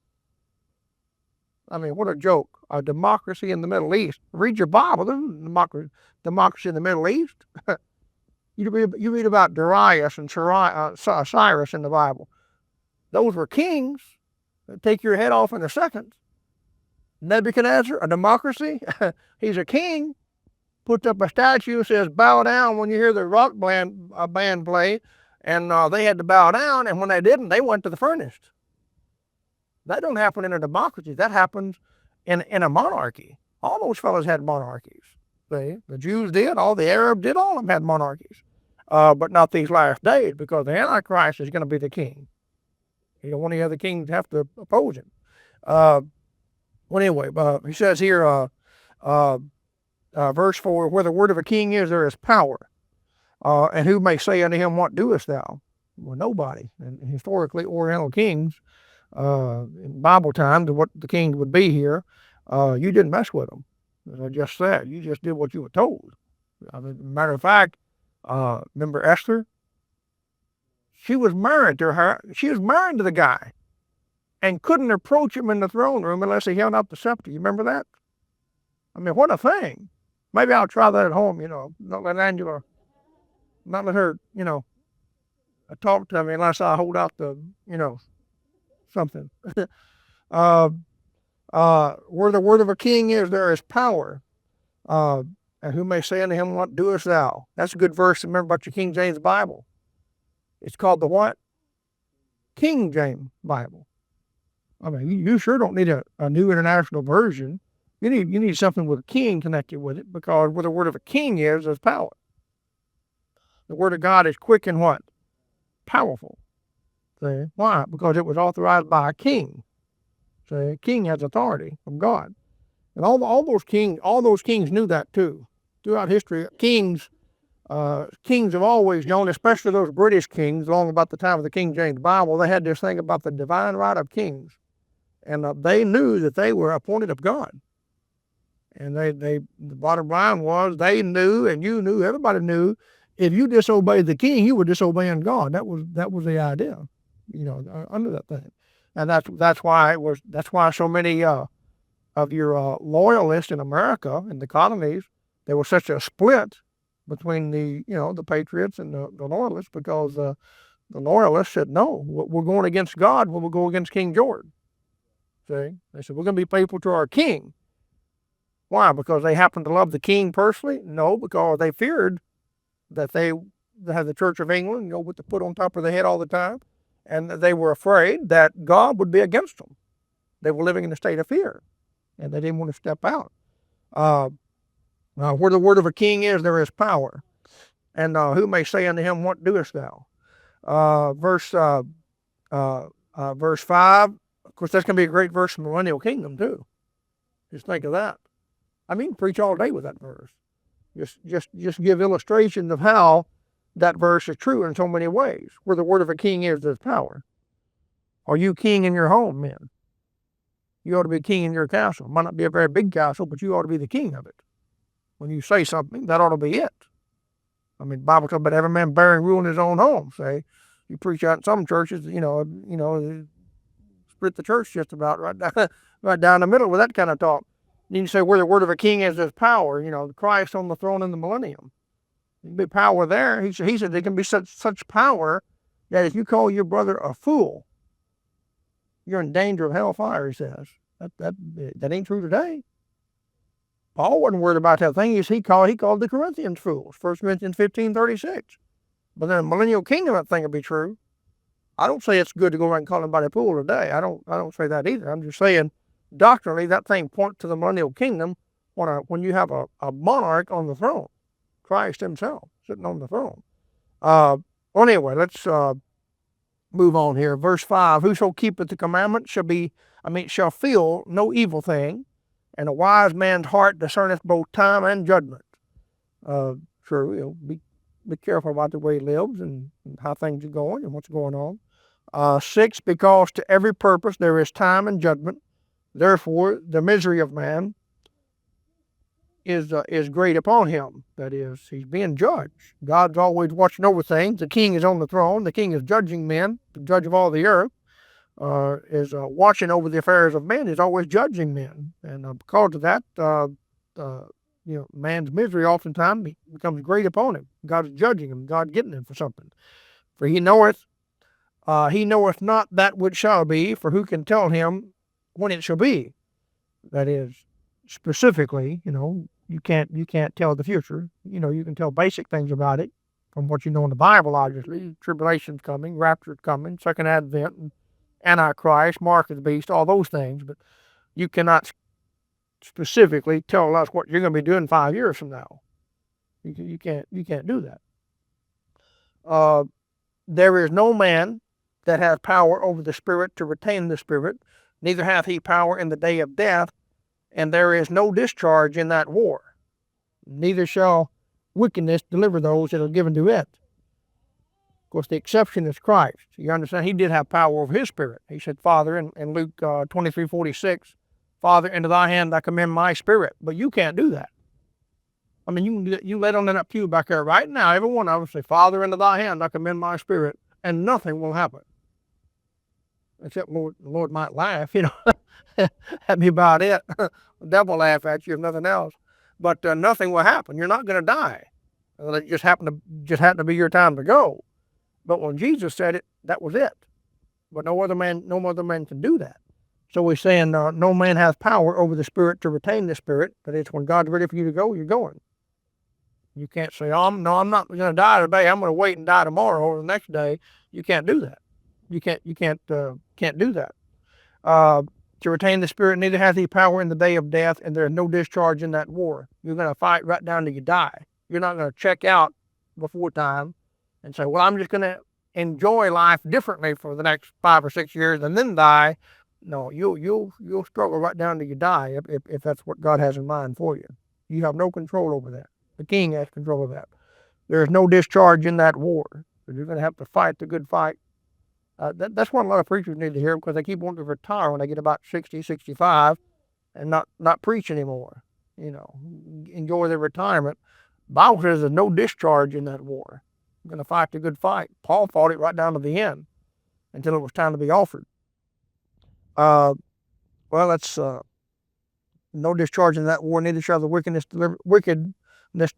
What a joke. A democracy in the Middle East. Read your Bible. There's democracy in the Middle East. You read about Darius and Cyrus in the Bible. Those were kings. take your head off in a second. Nebuchadnezzar, a democracy, he's a king, puts up a statue, says bow down when you hear the rock band play, and they had to bow down, and when they didn't, they went to the furnace. That don't happen in a democracy. That happens in a monarchy. All those fellas had monarchies. See? The Jews did, all the Arabs did, all of them had monarchies. But not these last days, because the Antichrist is going to be the king. You don't want any other king to have to oppose him. Well, anyway, he says here, verse 4, where the word of a king is, there is power. And who may say unto him, what doest thou? Well, nobody. And historically, Oriental kings, in Bible times, what the kings would be here, you didn't mess with them. As I just said, you just did what you were told. I mean, matter of fact, remember Esther? She was married to the guy and couldn't approach him in the throne room unless he held out the scepter. You remember that? I mean, what a thing. Maybe I'll try that at home, not let her, talk to me unless I hold out the, something. Where the word of a king is, there is power. And who may say unto him, what doest thou? That's a good verse to remember about your King James Bible. It's called the what? King James Bible. I mean, you sure don't need a new international version. You need something with a king connected with it, because where the word of a king is, there's power. The word of God is quick and what? Powerful. See? Why? Because it was authorized by a king. See? A king has authority from God. And all those kings knew that too. Throughout history, kings have always known, especially those British kings, long about the time of the King James Bible, they had this thing about the divine right of kings. And they knew that they were appointed of God. And the bottom line was, they knew, and you knew, everybody knew, if you disobeyed the king, you were disobeying God. That was the idea, under that thing. And that's why so many of your loyalists in America, in the colonies, there was such a split between the patriots and the loyalists, because the loyalists said, no, we're going against God when we go against King George. See? They said, we're going to be faithful to our king. Why? Because they happened to love the king personally? No, because they feared that they had the Church of England, with the foot on top of their head all the time, and they were afraid that God would be against them. They were living in a state of fear, and they didn't want to step out. Where the word of a king is, there is power. And who may say unto him, what doest thou? Verse 5, of course, that's going to be a great verse from the millennial kingdom too. Just think of that. I mean, preach all day with that verse. Just give illustrations of how that verse is true in so many ways. Where the word of a king is, there's power. Are you king in your home, men? You ought to be king in your castle. It might not be a very big castle, but you ought to be the king of it. When you say something, that ought to be it. I mean, the Bible talks about every man bearing rule in his own home. Say, you preach out in some churches, split the church just about right down the middle with that kind of talk. You say where the word of a king is, there's power. Christ on the throne in the millennium. There'll be power there. He said there can be such power that if you call your brother a fool, you're in danger of hellfire, he says. That ain't true today. Paul wasn't worried about that thing. He called the Corinthians fools, 1 Corinthians 15:36. But then the millennial kingdom, that thing will be true. I don't say it's good to go around and call anybody a fool today. I don't say that either. I'm just saying, doctrinally, that thing points to the millennial kingdom when you have a monarch on the throne, Christ himself sitting on the throne. Anyway, let's move on here. Verse 5, whoso keepeth the commandment shall feel no evil thing, and a wise man's heart discerneth both time and judgment. True, be careful about the way he lives and how things are going and what's going on. 6, because to every purpose there is time and judgment. Therefore, the misery of man is great upon him. That is, he's being judged. God's always watching over things. The king is on the throne. The king is judging men, the judge of all the earth. Is watching over the affairs of men. Is always judging men. And because of that, man's misery oftentimes becomes great upon him. God is judging him. God getting him for something. For he knoweth He knoweth not that which shall be, for who can tell him when it shall be? That is, specifically, you can't tell the future. You can tell basic things about it from what you know in the Bible, obviously. Tribulation's coming, rapture's coming, second advent, and Antichrist, mark of the beast, all those things. But you cannot specifically tell us what you're going to be doing 5 years from now. You can't do that. There is no man that has power over the spirit to retain the spirit, neither hath he power in the day of death, and there is no discharge in that war. Neither shall wickedness deliver those that are given to it. Of course, the exception is Christ. You understand? He did have power over his spirit. He said, Father, in Luke 23:46, Father, into thy hand I commend my spirit. But you can't do that. I mean, you lay on that pew back there right now, every one of us say, Father, into thy hand I commend my spirit, and nothing will happen. Except the Lord might laugh, at me about it. The devil will laugh at you if nothing else. But nothing will happen. You're not going to die. It just happened to be your time to go. But when Jesus said it, that was it. But no other man can do that. So we're saying no man has power over the spirit to retain the spirit. That is, when God's ready for you to go, you're going. You can't say, I'm not going to die today. I'm going to wait and die tomorrow or the next day. You can't do that. You can't do that. To retain the spirit, neither hath he power in the day of death, and there is no discharge in that war. You're going to fight right down till you die. You're not going to check out before time and say, well, I'm just going to enjoy life differently for the next 5 or 6 years and then die. No, you'll struggle right down till you die if that's what God has in mind for you. You have no control over that. The king has control of that. There is no discharge in that war. So you're going to have to fight the good fight. That's what a lot of preachers need to hear, because they keep wanting to retire when they get about 60, 65 and not preach anymore. Enjoy their retirement. The Bible says there's no discharge in that war. You're going to fight the good fight. Paul fought it right down to the end until it was time to be offered. Well, that's no discharge in that war, neither shall the wickedness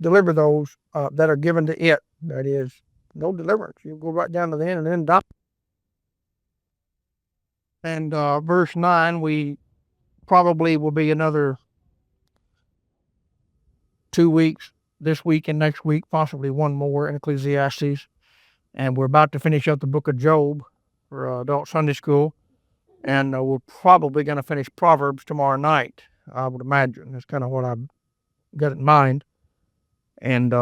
deliver those that are given to it. That is, no deliverance. You go right down to the end and then die. And verse 9, we probably will be another 2 weeks, this week and next week, possibly one more in Ecclesiastes. And we're about to finish up the book of Job for adult Sunday school. And we're probably going to finish Proverbs tomorrow night, I would imagine. That's kind of what I've got in mind. And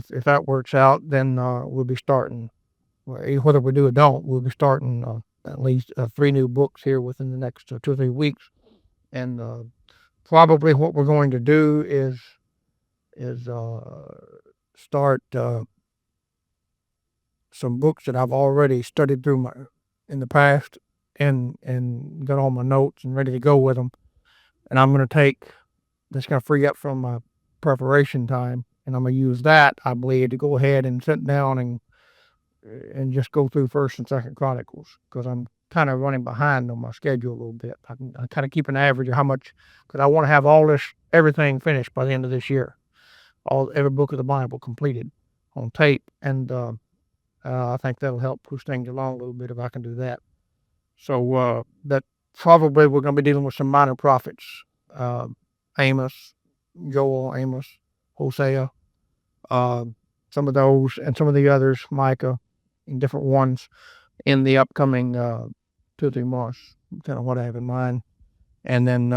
if that works out, then we'll be starting, whether we do or don't, we'll be starting at least 3 new books here within the next 2 or 3 weeks. And probably what we're going to do is start some books that I've already studied through in the past and got all my notes and ready to go with them. And I'm going to that's going to free up from my preparation time, and I'm going to use that, I believe, to go ahead and sit down and just go through 1st and 2nd Chronicles, because I'm kind of running behind on my schedule a little bit. I kind of keep an average of how much, because I want to have everything finished by the end of this year. Every book of the Bible completed on tape, and I think that'll help push things along a little bit if I can do that. So that probably we're going to be dealing with some minor prophets, Amos, Joel, Amos, Hosea, some of those, and some of the others, Micah, and different ones in the upcoming 2 or 3 months. Kind of what I have in mind. And then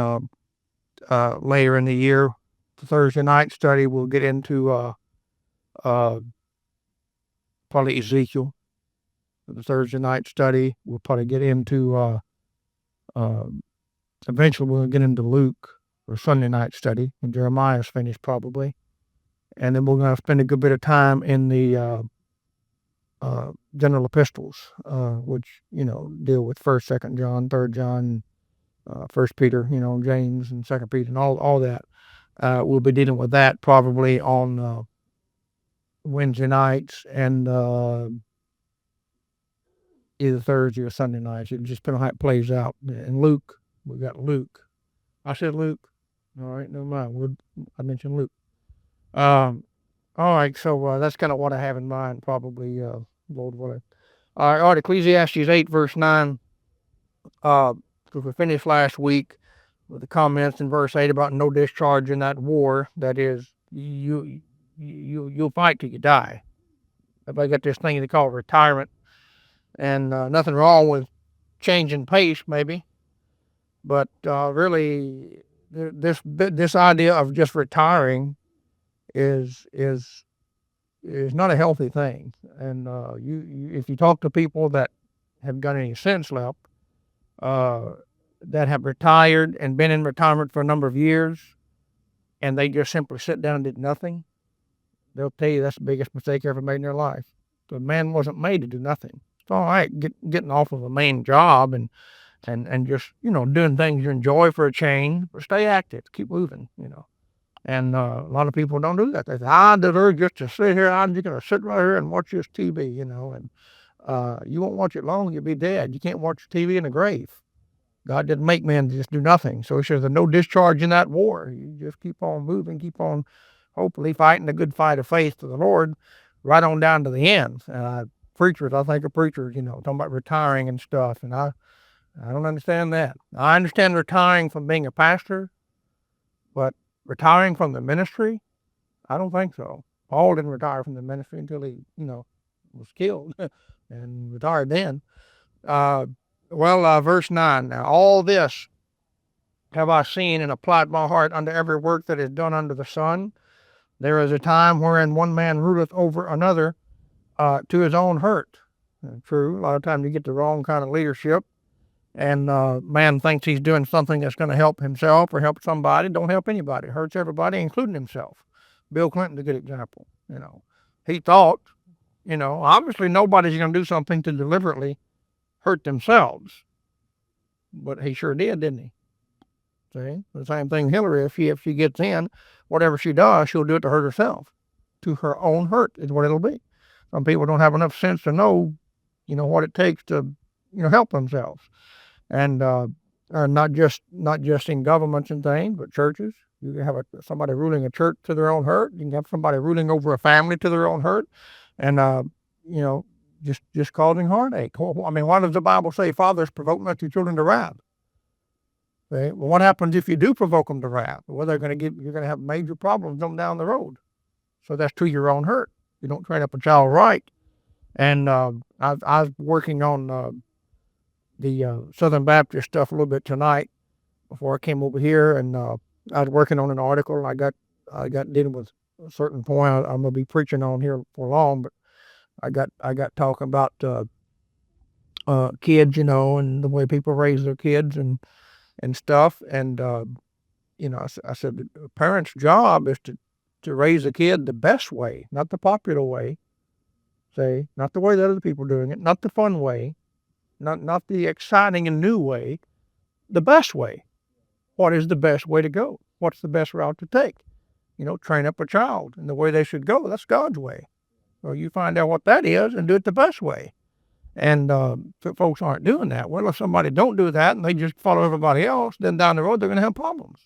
later in the year, the Thursday night study, we'll get into probably Ezekiel. The Thursday night study, we'll probably get into eventually we'll get into Luke for Sunday night study, when Jeremiah's finished probably. And then we're going to spend a good bit of time in the general epistles, which, deal with 1st, 2nd John, 3rd John, 1st Peter, James and 2nd Peter and all that. We'll be dealing with that probably on Wednesday nights and either Thursday or Sunday nights. It'll just depend on how it plays out. And Luke, we got Luke. I said Luke. All right, never mind. I mentioned Luke. All right, so that's kind of what I have in mind, probably, Lord willing. All right, Ecclesiastes 8, verse 9. Because we finished last week with the comments in verse 8 about no discharge in that war. That is, you'll fight till you die. Everybody got this thing they call retirement, and nothing wrong with changing pace, maybe, but really, this idea of just retiring is not a healthy thing. And if you talk to people that have got any sense left, that have retired and been in retirement for a number of years, and they just simply sit down and did nothing, they'll tell you that's the biggest mistake they ever made in their life. The man wasn't made to do nothing. It's all right getting off of a main job and just, doing things you enjoy for a change, but stay active, keep moving. And a lot of people don't do that. They say, I deserve just to sit here. I'm just going to sit right here and watch this TV, and you won't watch it long. You'll be dead. You can't watch TV in the grave. God didn't make men to just do nothing. So he says there's no discharge in that war. You just keep on moving, keep on hopefully fighting the good fight of faith to the Lord right on down to the end. Preachers, I think of preachers, talking about retiring and stuff. And I don't understand that. I understand retiring from being a pastor, but retiring from the ministry, I don't think so. Paul didn't retire from the ministry until he, was killed and retired then. Verse 9, now all this have I seen and applied my heart unto every work that is done under the sun. There is a time wherein one man ruleth over another to his own hurt. True, a lot of times you get the wrong kind of leadership, and man thinks he's doing something that's going to help himself or help somebody. Don't help anybody. It hurts everybody, including himself. Bill Clinton's a good example. He thought, obviously nobody's going to do something to deliberately hurt themselves, but he sure did, didn't he? See, the same thing Hillary. If she gets in, whatever she does, she'll do it to hurt herself, to her own hurt is what it'll be. Some people don't have enough sense to know, what it takes to, help themselves, and not just in governments and things, but churches. You can have somebody ruling a church to their own hurt. You can have somebody ruling over a family to their own hurt, and just causing heartache. I mean, why does the Bible say, fathers, provoke not your children to wrath? Okay? Well, what happens if you do provoke them to wrath? Well, you're going to have major problems down the road. So that's to your own hurt. You don't train up a child right. And I was working on the Southern Baptist stuff a little bit tonight before I came over here, and I was working on an article, and I got dealing with a certain point I'm going to be preaching on here for long, but I got talking about kids, and the way people raise their kids and stuff. And I said the parent's job is to raise a kid the best way, not the popular way. Say, not the way that other people are doing it, not the fun way, not the exciting and new way, the best way. What is the best way to go? What's the best route to take? Train up a child in the way they should go. That's God's way. Well, you find out what that is and do it the best way. And folks aren't doing that. Well, if somebody don't do that and they just follow everybody else, then down the road they're going to have problems.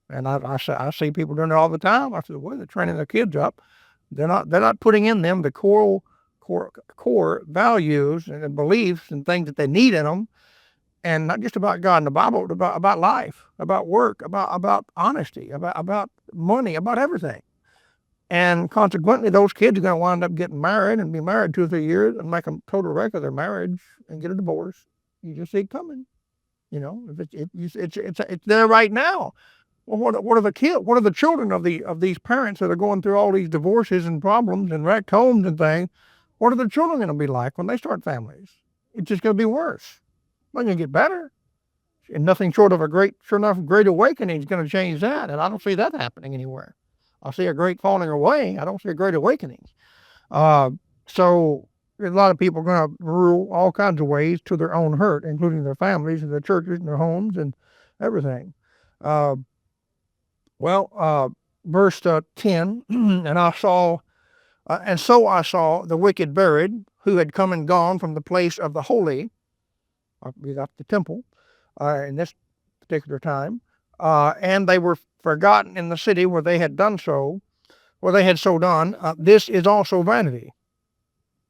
And I see people doing it all the time. I said, well, they're training their kids up. They're not putting in them the core values and beliefs and things that they need in them, and not just about God and the Bible, but about life, about work, about honesty, about money, about everything. And consequently, those kids are going to wind up getting married and be married 2 or 3 years and make a total wreck of their marriage and get a divorce. You just see it coming. It's there right now. Well, what are the kids? What are the children of these parents that are going through all these divorces and problems and wrecked homes and things? What are the children going to be like when they start families? It's just going to be worse. It's not going to get better. And nothing short of a great awakening is going to change that. And I don't see that happening anywhere. I see a great falling away. I don't see a great awakening. So a lot of people are going to rule all kinds of ways to their own hurt, including their families and their churches and their homes and everything. Verse 10, and so I saw the wicked buried, who had come and gone from the place of the holy, that's the temple, in this particular time, and they were forgotten in the city where they had so done. This is also vanity.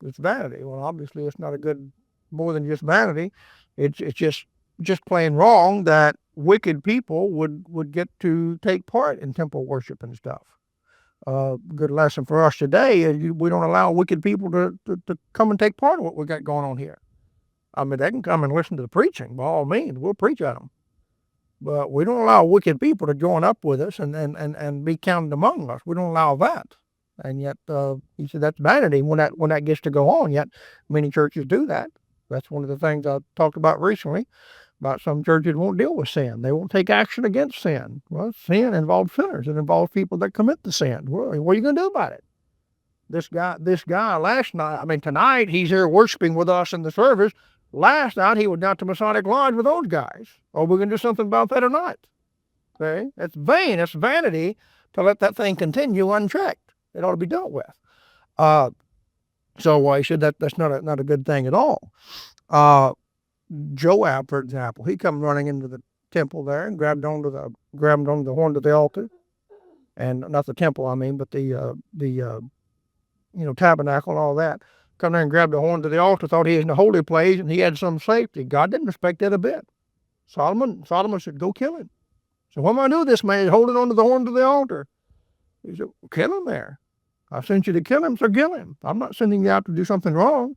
It's vanity. Well, obviously, it's not a good, more than just vanity. It's just plain wrong that wicked people would get to take part in temple worship and stuff. Good lesson for us today is we don't allow wicked people to come and take part in what we got going on here. I mean, they can come and listen to the preaching, by all means. We'll preach at them. But we don't allow wicked people to join up with us and be counted among us. We don't allow that. And yet, he said that's vanity when that gets to go on. Yet, many churches do that. That's one of the things I talked about recently, about some churches won't deal with sin. They won't take action against sin. Well, sin involves sinners. It involves people that commit the sin. Well, what are you going to do about it? This guy last night, I mean, tonight, he's here worshiping with us in the service. Last night, he was down to Masonic Lodge with those guys. Are we going to do something about that or not? Okay? It's vain. It's vanity to let that thing continue unchecked. It ought to be dealt with. So he said that's not a good thing at all. Joab, for example, he come running into the temple there and grabbed onto the horn of the altar, and not the temple, I mean, but the tabernacle and all that. Come there and grabbed the horn to the altar, thought he was in the holy place, and he had some safety. God didn't respect that a bit. Solomon said, go kill him. So what am I going to do? This man is holding on to the horn to the altar. He said, well, kill him there. I sent you to kill him, so kill him. I'm not sending you out to do something wrong.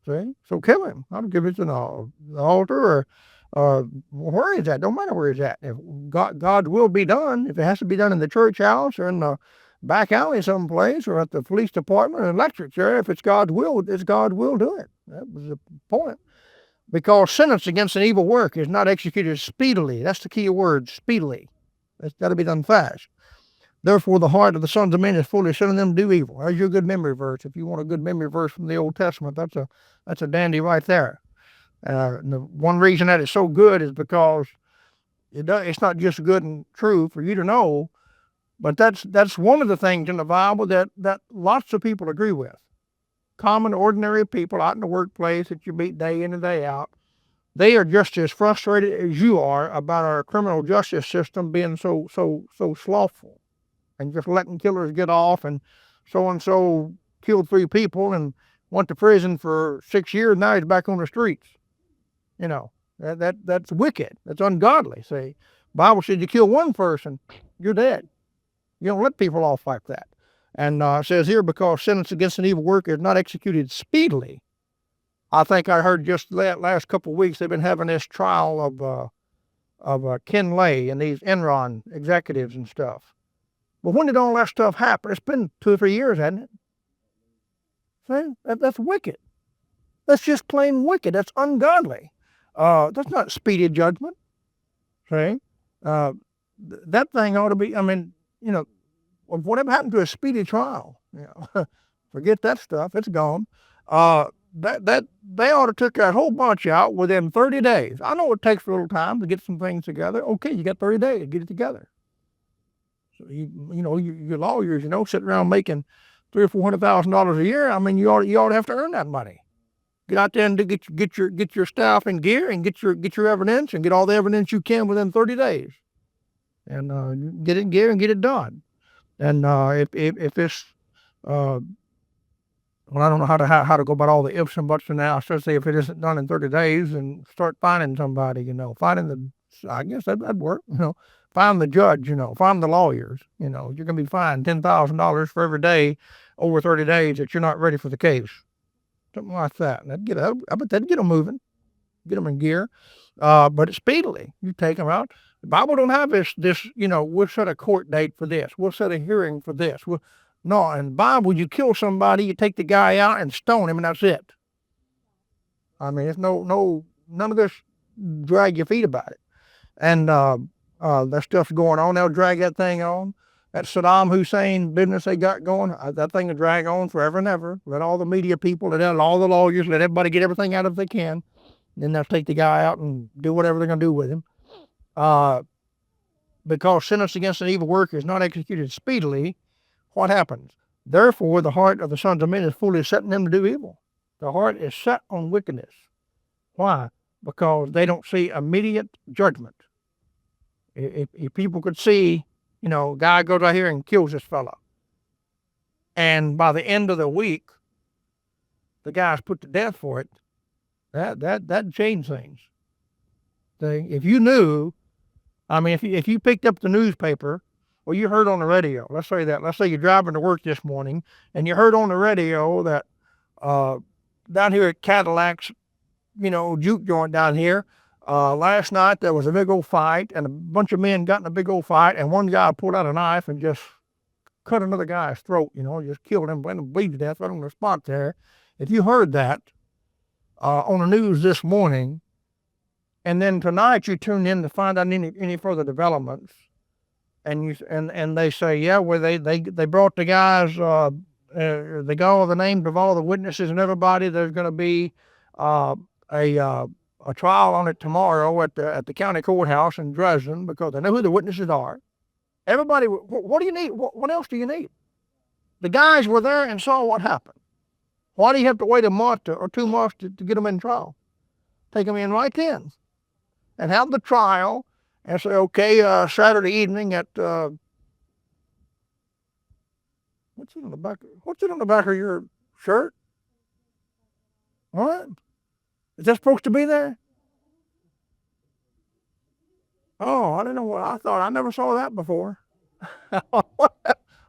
See? So kill him. I don't give it to the altar or where he's at. Don't matter where he's at. If God's will be done, if it has to be done in the church house or in the back alley someplace or at the police department or electric chair, if it's God's will, do it. That was the point. Because sentence against an evil work is not executed speedily. That's the key word, speedily. That's got to be done fast. Therefore, the heart of the sons of men is fully set on them to do evil. There's your good memory verse. If you want a good memory verse from the Old Testament, that's a dandy right there. And the one reason that it's so good is because it's not just good and true for you to know, but that's one of the things in the Bible that lots of people agree with. Common, ordinary people out in the workplace that you meet day in and day out, they are just as frustrated as you are about our criminal justice system being so slothful and just letting killers get off. And so killed 3 people and went to prison for 6 years. Now he's back on the streets. That's wicked. That's ungodly. See, Bible said you kill one person, you're dead. You don't let people off like that. And it says here, because sentence against an evil work is not executed speedily. I think I heard just that last couple of weeks they've been having this trial of Ken Lay and these Enron executives and stuff. But when did all that stuff happen? It's been 2 or 3 years, hasn't it? See? That's wicked. That's just plain wicked. That's ungodly. That's not speedy judgment. See? That thing ought to be, whatever happened to a speedy trial? Forget that stuff. It's gone. That they ought to took that whole bunch out within 30 days. I know it takes a little time to get some things together. Okay, you got 30 days to get it together. So your lawyers, sitting around making $300,000 or $400,000 a year. I mean, you ought to have to earn that money. Get out there and get your staff in gear and get your evidence and get all the evidence you can within 30 days, and get it in gear and get it done. And if it's well, I don't know how to go about all the ifs and buts and now. I should say if it isn't done in 30 days, and start finding somebody, I guess that'd work, find the judge, find the lawyers, you're going to be fined $10,000 for every day over 30 days that you're not ready for the case. Something like that. I bet that'd get them moving, get them in gear. But it's speedily. You take them out. The Bible don't have this, we'll set a court date for this. We'll set a hearing for this. No, in the Bible, you kill somebody, you take the guy out and stone him, and that's it. I mean, it's none of this drag your feet about it. And that stuff's going on. They'll drag that thing on. That Saddam Hussein business they got going, that thing will drag on forever and ever. Let all the media people, let all the lawyers, let everybody get everything out if they can. Then they'll take the guy out and do whatever they're going to do with him. Because sentence against an evil work is not executed speedily, what happens? Therefore, the heart of the sons of men is fully set in them to do evil. The heart is set on wickedness. Why? Because they don't see immediate judgment. If people could see, guy goes out here and kills this fella, and by the end of the week, the guy's put to death for it, that changed things. If you knew, I mean, if you picked up the newspaper, or you heard on the radio, let's say you're driving to work this morning, and you heard on the radio that down here at Cadillac's, juke joint down here, last night there was a big old fight, and a bunch of men got in a big old fight, and one guy pulled out a knife and just cut another guy's throat, just killed him, went and bleed to death right on the spot there. If you heard that on the news this morning, and then tonight you tune in to find out any further developments, and they say, yeah, well, they brought the guys, they got all the names of all the witnesses and everybody. There's going to be a trial on it tomorrow at the county courthouse in Dresden, because they know who the witnesses are. Everybody, what do you need? What else do you need? The guys were there and saw what happened. Why do you have to wait a month or 2 months to get them in trial? Take them in right then and have the trial and say, okay, Saturday evening at, what's it on the back of your shirt? What? Is that supposed to be there? Oh, I didn't know what I thought. I never saw that before.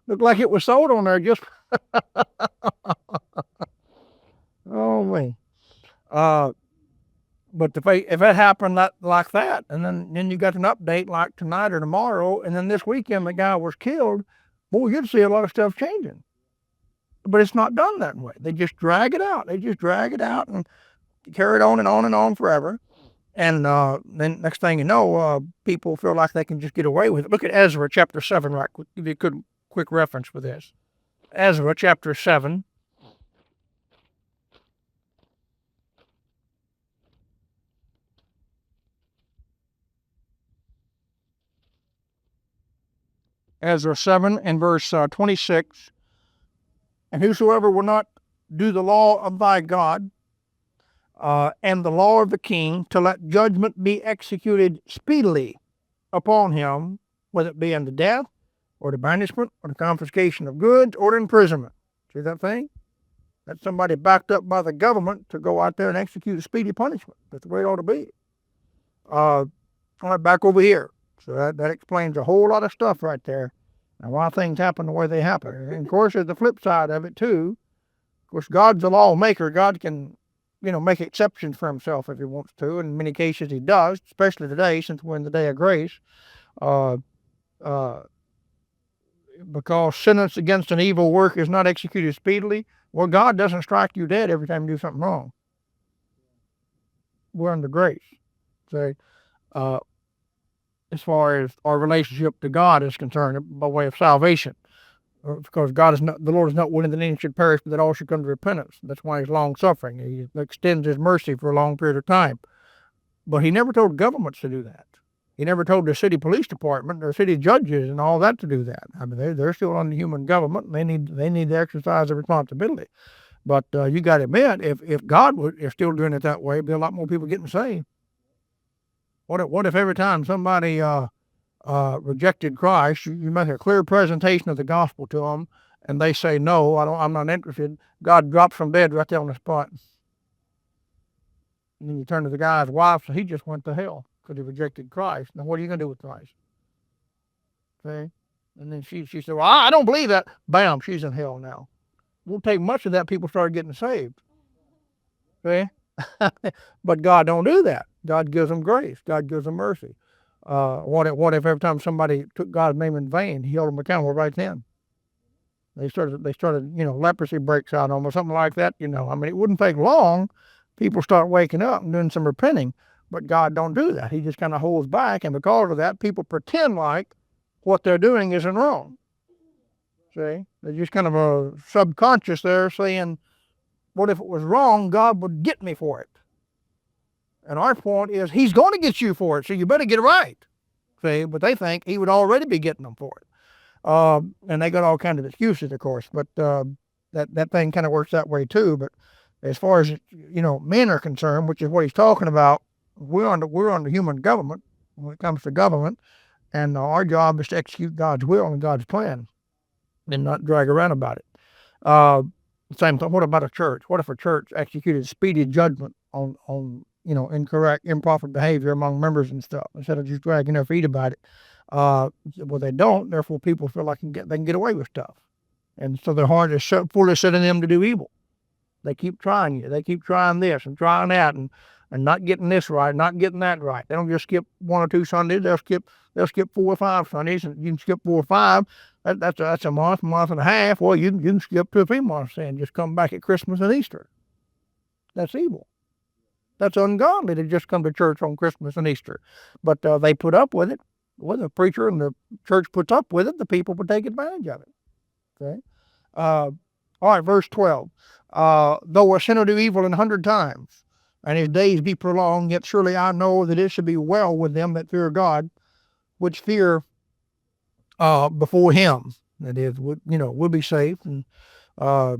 Looked like it was sold on there just. Oh, me. But if that happened like that, and then you got an update like tonight or tomorrow, and then this weekend the guy was killed, boy, you'd see a lot of stuff changing. But it's not done that way. They just drag it out. And carry it on and on and on forever. And then next thing you know, people feel like they can just get away with it. Look at Ezra chapter 7, right? I'll give you a quick reference for this. Ezra chapter 7. Ezra 7 and verse 26. And whosoever will not do the law of thy God, and the law of the king, to let judgment be executed speedily upon him, whether it be unto death, or the banishment, or the confiscation of goods, or the imprisonment. See that thing? That's somebody backed up by the government to go out there and execute a speedy punishment. That's the way it ought to be. All right, back over here. So that explains a whole lot of stuff right there. Now, why things happen the way they happen. And of course, there's the flip side of it too. Of course, God's a lawmaker. God can make exceptions for himself if he wants to. In many cases he does, especially today, since we're in the day of grace. Because sentence against an evil work is not executed speedily. Well, God doesn't strike you dead every time you do something wrong. We're under grace. So, as far as our relationship to God is concerned, by way of salvation. Because the Lord is not willing that any should perish, but that all should come to repentance. That's why he's long-suffering. He extends his mercy for a long period of time. But he never told governments to do that. He never told the city police department or city judges and all that to do that. I mean, they're still under human government, and they need to exercise their responsibility. But you got to admit, if God is still doing it that way, there'd be a lot more people getting saved. What if every time somebody rejected Christ, you make a clear presentation of the gospel to them, and they say, no, I'm not interested. God drops from bed right there on the spot. And then you turn to the guy's wife, so he just went to hell because he rejected Christ. Now, what are you going to do with Christ? Okay? And then she said, well, I don't believe that. Bam, she's in hell now. Won't take much of that, people started getting saved. Okay? But God don't do that. God gives them grace. God gives them mercy. What if every time somebody took God's name in vain, he held them accountable right then? They started, leprosy breaks out on them or something like that. I mean, it wouldn't take long. People start waking up and doing some repenting, but God don't do that. He just kind of holds back, and because of that, people pretend like what they're doing isn't wrong. See, they're just kind of a subconscious there saying, what if it was wrong? God would get me for it. And our point is, he's going to get you for it, so you better get it right. See, but they think he would already be getting them for it. And they got all kinds of excuses, of course, but that thing kind of works that way too. But as far as, men are concerned, which is what he's talking about, we're under human government when it comes to government, and our job is to execute God's will and God's plan and not drag around about it. Same thing. What about a church? What if a church executed speedy judgment on incorrect, improper behavior among members and stuff instead of just dragging their feet about it? Well, they don't. Therefore, people feel like they can get away with stuff, and so their heart is fully set in them to do evil. They keep trying you. They keep trying this and trying that, and not getting this right, not getting that right. They don't just skip 1 or 2 Sundays. They'll skip 4 or 5 Sundays, and you can skip 4 or 5. That's a month and a half. Well, you can skip 2 or 3 months and just come back at Christmas and Easter. That's evil. That's ungodly to just come to church on Christmas and Easter. But they put up with it. Well, the preacher and the church puts up with it. The people will take advantage of it. Okay. All right, verse 12. Though a sinner do evil 100 times, and his days be prolonged, yet surely I know that it should be well with them that fear God, which fear before him. That is, will be safe. And just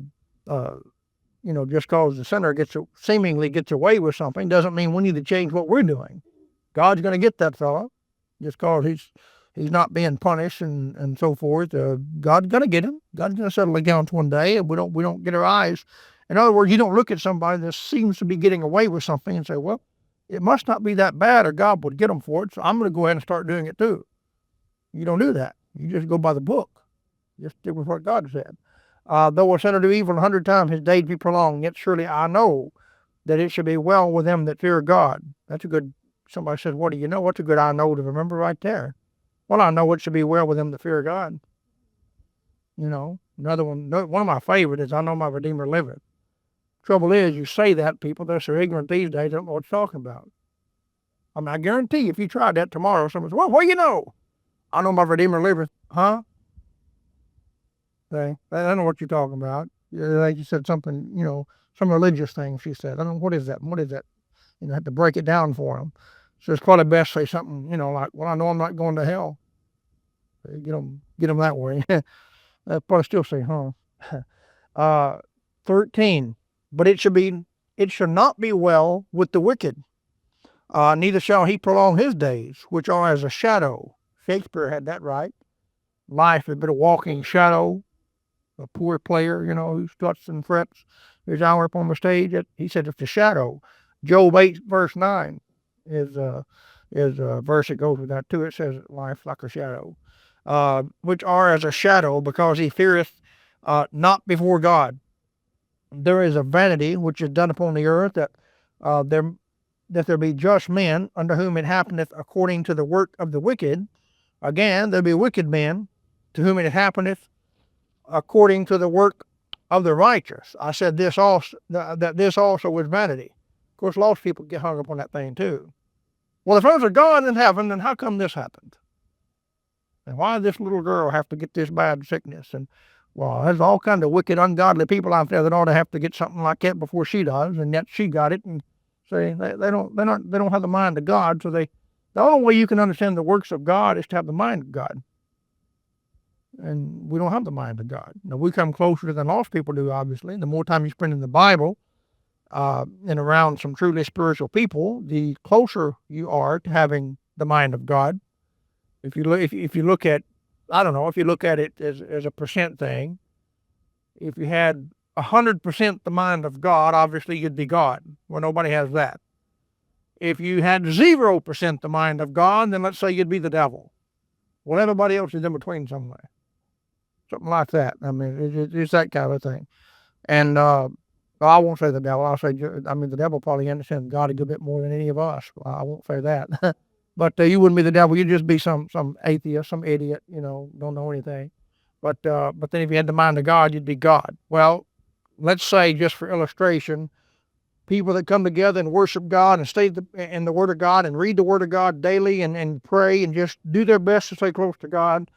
because the sinner seemingly gets away with something doesn't mean we need to change what we're doing. God's going to get that fella, just because he's not being punished and so forth. God's going to get him. God's going to settle accounts one day, and we don't get our eyes. In other words, you don't look at somebody that seems to be getting away with something and say, well, it must not be that bad, or God would get them for it, so I'm going to go ahead and start doing it too. You don't do that. You just go by the book. Just stick with what God said. Though a sinner do evil 100 times, his days be prolonged, yet surely I know that it should be well with them that fear God. That's a good, somebody says, what do you know? What's a good I know to remember right there? Well, I know it should be well with them that fear God. Another one of my favorites is, I know my Redeemer liveth. Trouble is, you say that, people, they're so ignorant these days, they don't know what you're talking about. I mean, I guarantee you, if you tried that tomorrow, someone says, well, what do you know? I know my Redeemer liveth. Huh? They don't know what you're talking about. Like you said something, some religious thing she said. I don't know, what is that? What is that? I have to break it down for them. So it's probably best to say something, like, well, I know I'm not going to hell. Get them that way. They'll probably still say, huh? 13. But it shall not be well with the wicked. Neither shall he prolong his days, which are as a shadow. Shakespeare had that right. Life has been a walking shadow. A poor player, who struts and frets his hour upon the stage. He said it's a shadow. Job 8, verse 9 is a verse that goes with that too. It says life like a shadow, which are as a shadow, because he feareth not before God. There is a vanity which is done upon the earth, that there be just men unto whom it happeneth according to the work of the wicked. Again, there be wicked men to whom it happeneth according to the work of the righteous. I said this also, that this also was vanity. Of course, lost people get hung up on that thing too. Well, if there's a God in heaven, then how come this happened? And why did this little girl have to get this bad sickness? And well, there's all kinds of wicked, ungodly people out there that ought to have to get something like that before she does, and yet she got it. And say they don't have the mind of God. So the only way you can understand the works of God is to have the mind of God. And we don't have the mind of God. Now, we come closer than lost people do, obviously. The more time you spend in the Bible and around some truly spiritual people, the closer you are to having the mind of God. If you look at, I don't know, if you look at it as a percent thing, if you had 100% the mind of God, obviously you'd be God. Well, nobody has that. If you had 0% the mind of God, then let's say you'd be the devil. Well, everybody else is in between somewhere. Something like that. I mean, it's that kind of thing. And I won't say the devil. I'll say, the devil probably understands God a good bit more than any of us. I won't say that. But you wouldn't be the devil. You'd just be some atheist, some idiot, don't know anything. But then if you had the mind of God, you'd be God. Well, let's say, just for illustration, people that come together and worship God and stay in the Word of God and read the Word of God daily and pray and just do their best to stay close to God.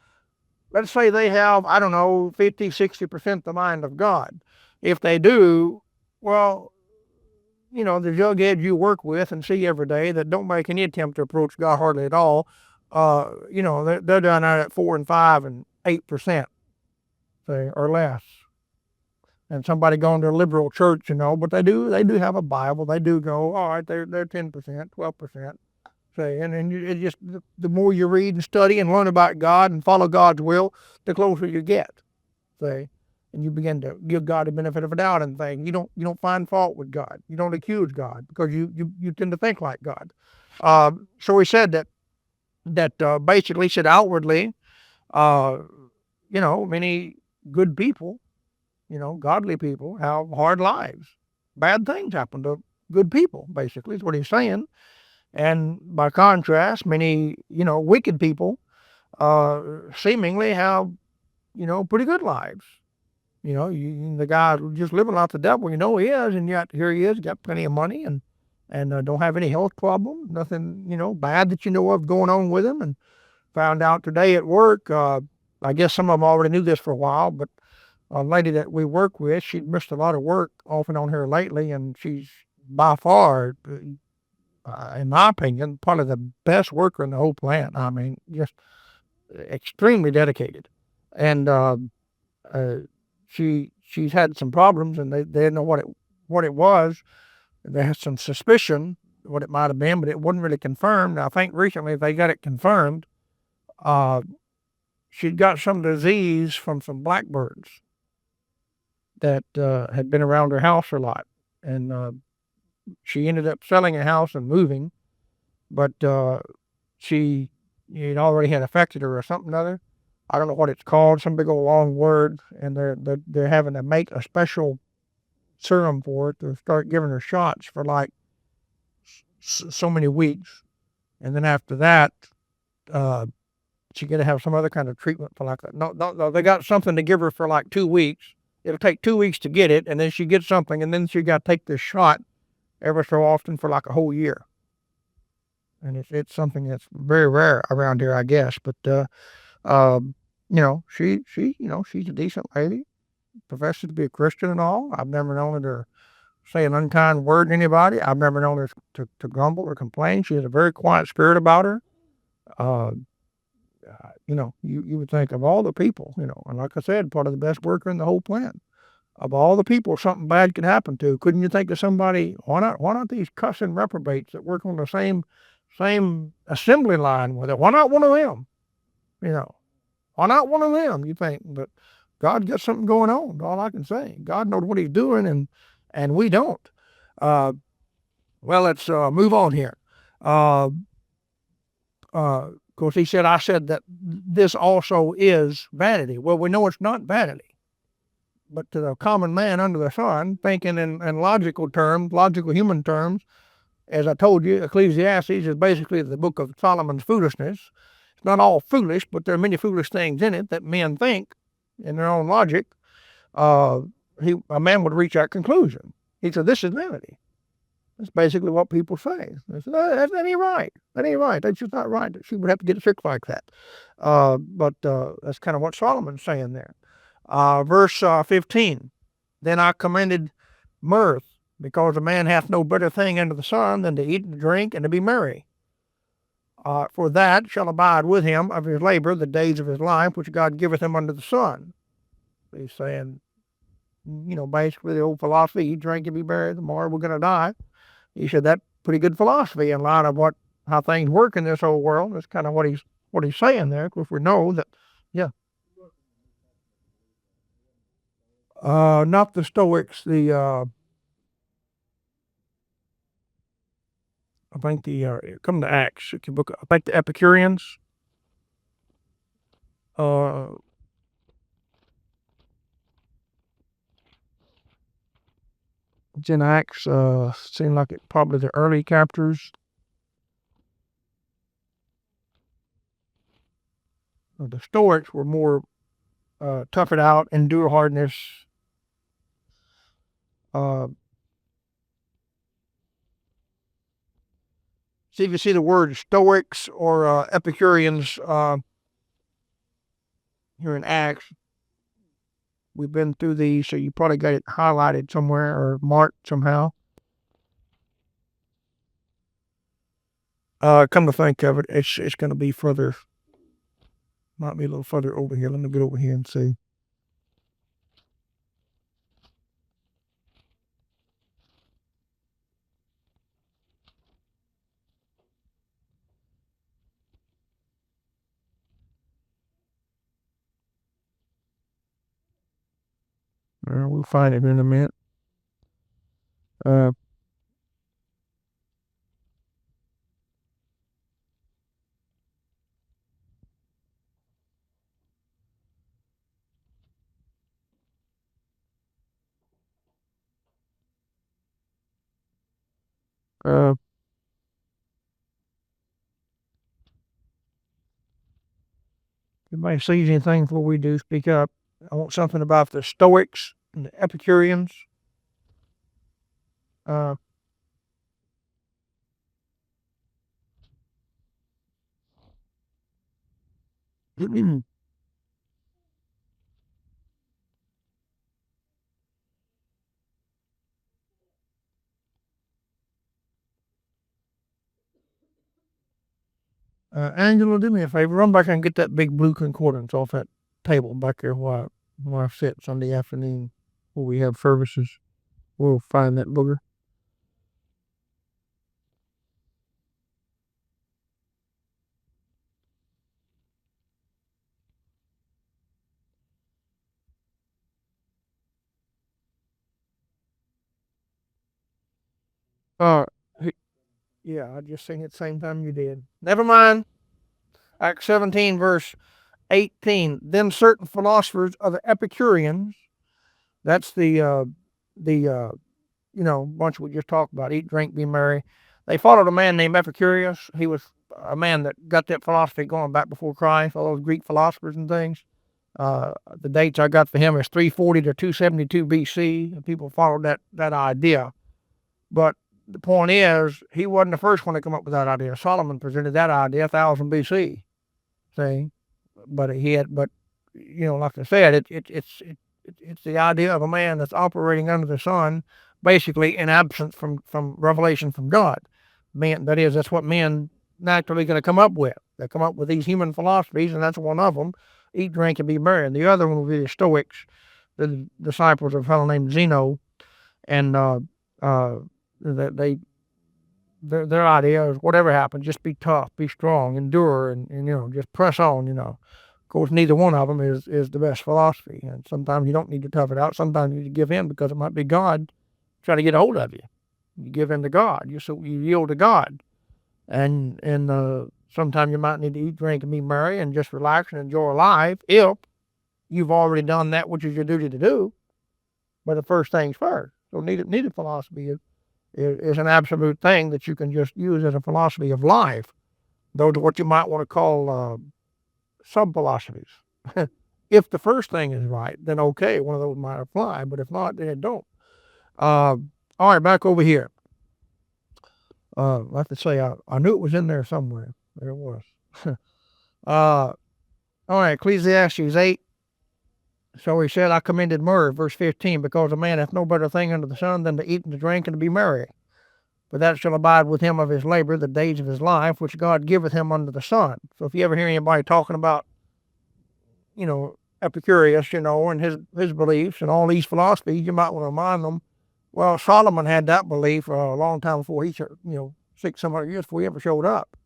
Let's say they have, 50, 60% the mind of God. If they do, well, the jugheads you work with and see every day that don't make any attempt to approach God hardly at all, they're down there at 4 and 5 and 8%, say, or less. And somebody going to a liberal church, but they do have a Bible. They do go, all right, they're 10%, 12%. Say, and then it just, the more you read and study and learn about God and follow God's will, the closer you get. Say, and you begin to give God the benefit of a doubt and things. You don't find fault with God. You don't accuse God because you tend to think like God. So he said that basically said outwardly, uh, many good people, godly people have hard lives. Bad things happen to good people, basically, is what he's saying. And by contrast, many, wicked people seemingly have, pretty good lives. The guy just living like the devil, he is, and yet here he is, got plenty of money and don't have any health problem, nothing, bad that you know of going on with him. And found out today at work, I guess some of them already knew this for a while, but a lady that we work with, she'd missed a lot of work off and on here lately, and she's by far, in my opinion, probably the best worker in the whole plant. I mean, just extremely dedicated. And uh, she's had some problems, and they didn't know what it was. They had some suspicion what it might have been, but it wasn't really confirmed. I think recently they got it confirmed. Uh, she'd got some disease from some blackbirds that had been around her house a lot, and she ended up selling a house and moving, but she it already had affected her or something or other. I don't know what it's called, some big old long word, and they're having to make a special serum for it to start giving her shots for like so many weeks, and then after that, uh, she got to have some other kind of treatment for like that. No, no, no, they got something to give her for like 2 weeks. It'll take 2 weeks to get it, and then she gets something, and then she got to take this shot ever so often for like a whole year. And it's something that's very rare around here, I guess. But she's a decent lady, professes to be a Christian and all. I've never known her to say an unkind word to anybody. I've never known her to grumble or complain. She has a very quiet spirit about her. Uh, you would think of all the people, and like I said, part of the best worker in the whole plant. Of all the people something bad could happen to, couldn't you think of somebody? Why not these cussing reprobates that work on the same assembly line with it? Why not one of them? You know, why not one of them? You think, but God's got something going on. All I can say, God knows what He's doing, and we don't. Uh, well, let's move on here. Uh, of course, he said, I said that this also is vanity. Well, we know it's not vanity. But to the common man under the sun, thinking in logical terms, logical human terms, as I told you, Ecclesiastes is basically the book of Solomon's foolishness. It's not all foolish, but there are many foolish things in it that men think in their own logic. Uh, a man would reach that conclusion. He said, this is vanity. That's basically what people say. They said, that ain't right. That ain't right. That's just not right. She would have to get sick like that. But that's kind of what Solomon's saying there. Verse 15, then I commended mirth, because a man hath no better thing under the sun than to eat and drink and to be merry. For that shall abide with him of his labor the days of his life, which God giveth him under the sun. He's saying, basically the old philosophy, eat, drink, and be merry, tomorrow we're going to die. He said that's pretty good philosophy in light of how things work in this old world. That's kind of what he's saying there. Of course, we know that, yeah. Not the Stoics. I think come to Acts. I think the Epicureans. Uh, it's in Acts. Seemed like it probably the early chapters. The Stoics were more tough it out, endure hardness. Uh, See if you see the word Stoics or Epicureans here in Acts. We've been through these, so you probably got it highlighted somewhere or marked somehow. Come to think of it, it's going to be further. Might be a little further over here. Let me get over here and see. We'll find it in a minute. Uh, uh, if anybody sees anything before we do, speak up. I want something about the Stoics and the Epicureans. Uh, Angela, do me a favor. Run back and get that big blue concordance off that table back there where I sit Sunday afternoon where we have services. We'll find that booger. Uh, yeah, I just seen it the same time you did. Never mind. Acts 17, verse 18. Then certain philosophers of the Epicureans, that's the bunch we just talked about, eat, drink, be merry. They followed a man named Epicurus. He was a man that got that philosophy going back before Christ, all those Greek philosophers and things. The dates I got for him is 340 to 272 BC. And people followed that idea. But the point is, he wasn't the first one to come up with that idea. Solomon presented that idea 1000 BC. See, but like I said, it's the idea of a man that's operating under the sun, basically in absence from revelation from God. Man, that is, that's what men naturally going to come up with. They come up with these human philosophies, and that's one of them: eat, drink, and be merry. And the other one will be the Stoics, the disciples of a fellow named Zeno, and they their idea is whatever happens, just be tough, be strong, endure, and just press on. Of course, neither one of them is the best philosophy, and sometimes you don't need to tough it out. Sometimes you need to give in because it might be God trying to get a hold of you. You give in to God. You yield to God, and sometimes you might need to eat, drink, and be merry, and just relax and enjoy life if you've already done that which is your duty to do. But the first things first. So needed philosophy is an absolute thing that you can just use as a philosophy of life. Those are what you might want to call sub philosophies. If the first thing is right, then okay, one of those might apply. But if not, then it don't. All right, back over here. I have to say, I knew it was in there somewhere. There it was. All right, Ecclesiastes 8. So he said, I commended myrrh, verse 15, because a man hath no better thing under the sun than to eat and to drink and to be merry. For that shall abide with him of his labor the days of his life, which God giveth him under the sun. So if you ever hear anybody talking about, Epicurus, and his beliefs and all these philosophies, you might want to remind them, well, Solomon had that belief a long time before he, 600 years before he ever showed up.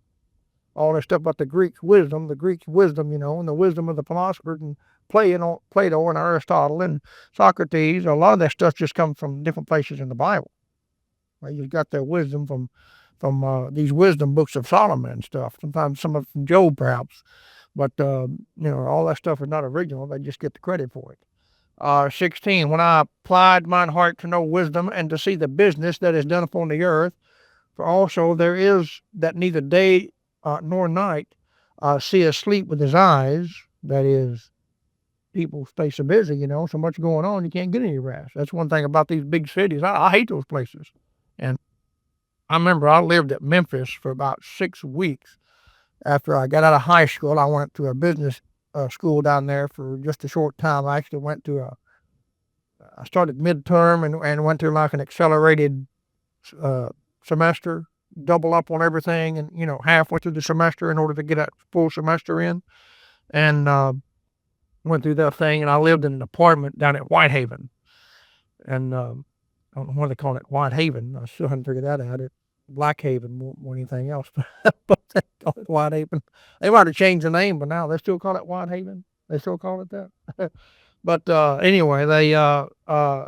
All this stuff about the Greek wisdom, and the wisdom of the philosophers and Plato and Aristotle and Socrates, a lot of that stuff just comes from different places in the Bible. You got their wisdom from these wisdom books of Solomon and stuff. Sometimes some of it from Job, perhaps, but all that stuff is not original. They just get the credit for it. 16. When I applied mine heart to know wisdom and to see the business that is done upon the earth, for also there is that neither day nor night see sleep with his eyes. That is, people stay so busy, so much going on, you can't get any rest. That's one thing about these big cities. I hate those places. And I remember I lived at Memphis for about 6 weeks. After I got out of high school, I went to a business school down there for just a short time. I actually I started midterm and went to like an accelerated semester, double up on everything, and halfway through the semester in order to get a full semester in. And went through that thing, and I lived in an apartment down at Whitehaven. And I don't know why they call it Whitehaven. I still haven't figured that out. It's Blackhaven more than anything else. But they call it Whitehaven. They might have changed the name, but now they still call it Whitehaven. They still call it that. But anyway, they I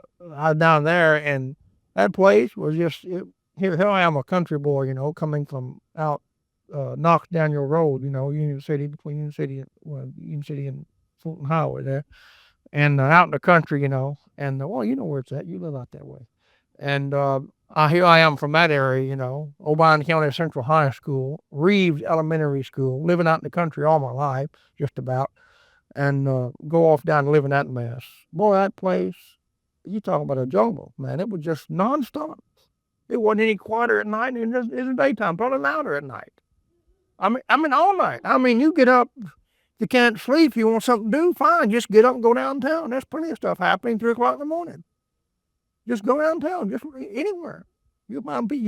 down there, and that place was just here I am, a country boy, coming from out Knox Daniel Road, Union City, between Union City and Fulton Highway there, and out in the country, and well, you know where it's at. You live out that way, and here I am from that area, Obion County Central High School, Reeves Elementary School, living out in the country all my life, just about, and go off down and live in that mess. Boy, that place, you talking about a jungle, man. It was just nonstop. It wasn't any quieter at night than it is in the daytime, probably louder at night. I mean, all night. I mean, you get up, you can't sleep, you want something to do, fine, just get up and go downtown. There's plenty of stuff happening 3 o'clock in the morning. Just go downtown, just anywhere. You might be,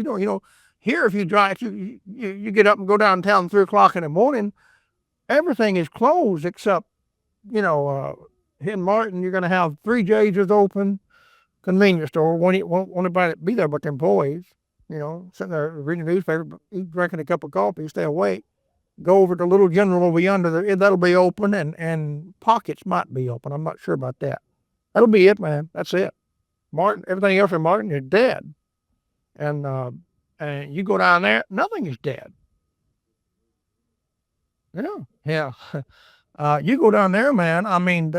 here if you drive, you get up and go downtown 3 o'clock in the morning, everything is closed except, here in Martin, you're going to have 3 J's open, convenience store, won't anybody be there but the employees, sitting there reading the newspaper, drinking a cup of coffee, stay awake. Go over to Little General over yonder, that'll be open, and Pockets might be open. I'm not sure about that. That'll be it, man. That's it. Martin, everything else in Martin is dead. And you go down there, nothing is dead. Yeah. You go down there, man. I mean,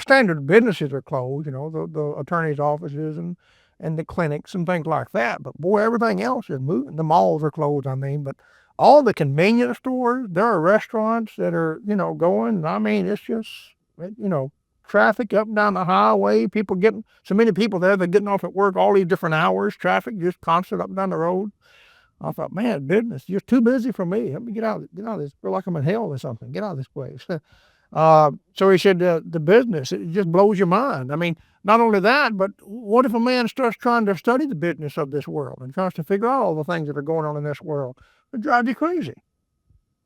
standard businesses are closed. The attorney's offices and the clinics and things like that. But boy, everything else is moving. The malls are closed. But all the convenience stores, there are restaurants that are going. I mean, it's just traffic up and down the highway. People getting so many people there. They're getting off at work all these different hours. Traffic just constant up and down the road. I thought, man, business, you're too busy for me. Let me get out of this. Feel like I'm in hell or something. Get out of this place. So he said, the business, it just blows your mind. I mean, not only that, but what if a man starts trying to study the business of this world and tries to figure out all the things that are going on in this world? It drives you crazy.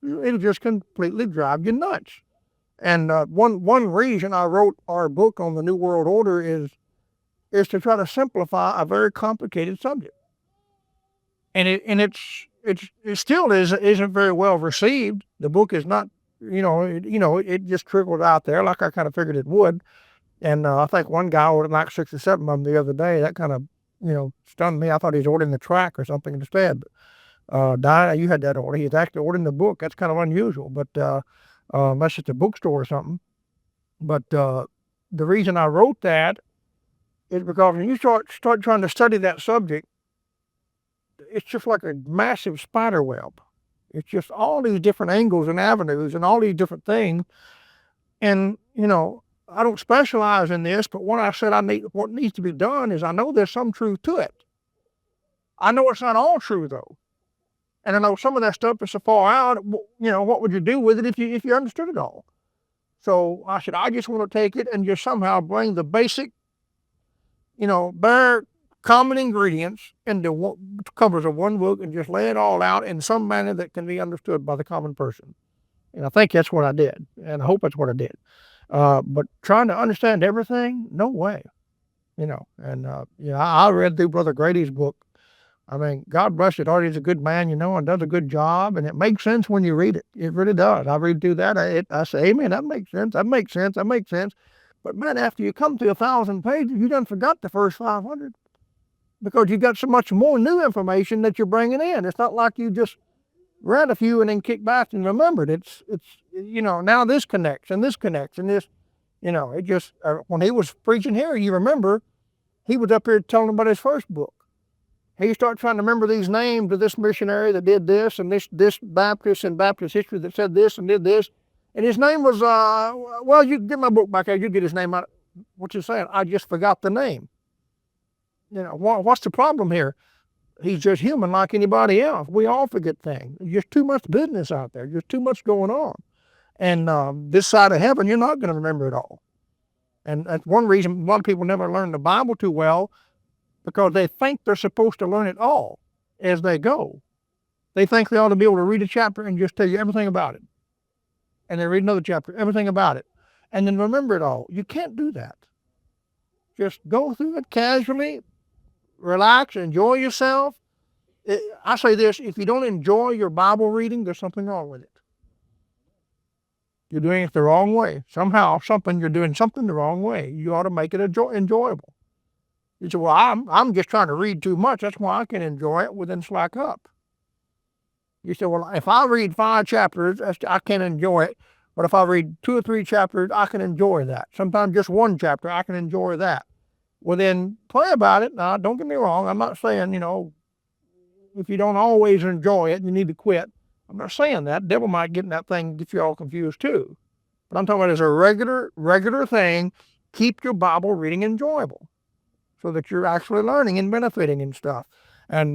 It'll just completely drive you nuts. And one reason I wrote our book on the New World Order is to try to simplify a very complicated subject. And it still isn't very well received. The book is not, it just trickled out there like I kind of figured it would. And I think one guy ordered like 6 or 7 of them the other day. That kind of, stunned me. I thought he was ordering the track or something instead. But Dinah, you had that order. He's actually ordering the book. That's kind of unusual, but unless it's a bookstore or something. But the reason I wrote that is because when you start trying to study that subject, it's just like a massive spider web. It's just all these different angles and avenues and all these different things. And, I don't specialize in this, but what I said what needs to be done is I know there's some truth to it. I know it's not all true though. And I know some of that stuff is so far out, what would you do with it if you understood it all? So I said, I just want to take it and just somehow bring the basic, bare common ingredients into covers of one book and just lay it all out in some manner that can be understood by the common person. And I think that's what I did. And I hope that's what I did. But trying to understand everything, no way. And I read through Brother Grady's book. I mean, God bless it. Artie's a good man, and does a good job, and it makes sense when you read it. It really does. I read through that. I say, amen, that makes sense. That makes sense. That makes sense. But man, after you come to 1,000 pages, you done forgot the first 500 because you got so much more new information that you're bringing in. It's not like you just read a few and then kicked back and remembered. It's now this connects and this connects and this, it just, when he was preaching here, you remember, he was up here telling about his first book. He started trying to remember these names of this missionary that did this and this Baptist and Baptist history that said this and did this. And his name was, well, you get my book back there, you get his name out. What you saying? I just forgot the name. What's the problem here? He's just human like anybody else. We all forget things. There's just too much business out there. There's too much going on. And this side of heaven, you're not going to remember it all. And that's one reason a lot of people never learn the Bible too well, because they think they're supposed to learn it all as they go. They think they ought to be able to read a chapter and just tell you everything about it. And they read another chapter, everything about it. And then remember it all. You can't do that. Just go through it casually, relax, enjoy yourself. I say this, if you don't enjoy your Bible reading, there's something wrong with it. You're doing it the wrong way. Somehow, you're doing something the wrong way. You ought to make it enjoyable. You say, well, I'm just trying to read too much. That's why I can enjoy it. Well, then slack up. You say, well, if I read 5 chapters, I can enjoy it. But if I read 2 or 3 chapters, I can enjoy that. Sometimes just 1 chapter, I can enjoy that. Well, then pray about it. Now, don't get me wrong. I'm not saying, if you don't always enjoy it, you need to quit. I'm not saying that. The devil might get in that thing and get you all confused too. But I'm talking about as a regular thing, keep your Bible reading enjoyable so that you're actually learning and benefiting and stuff. And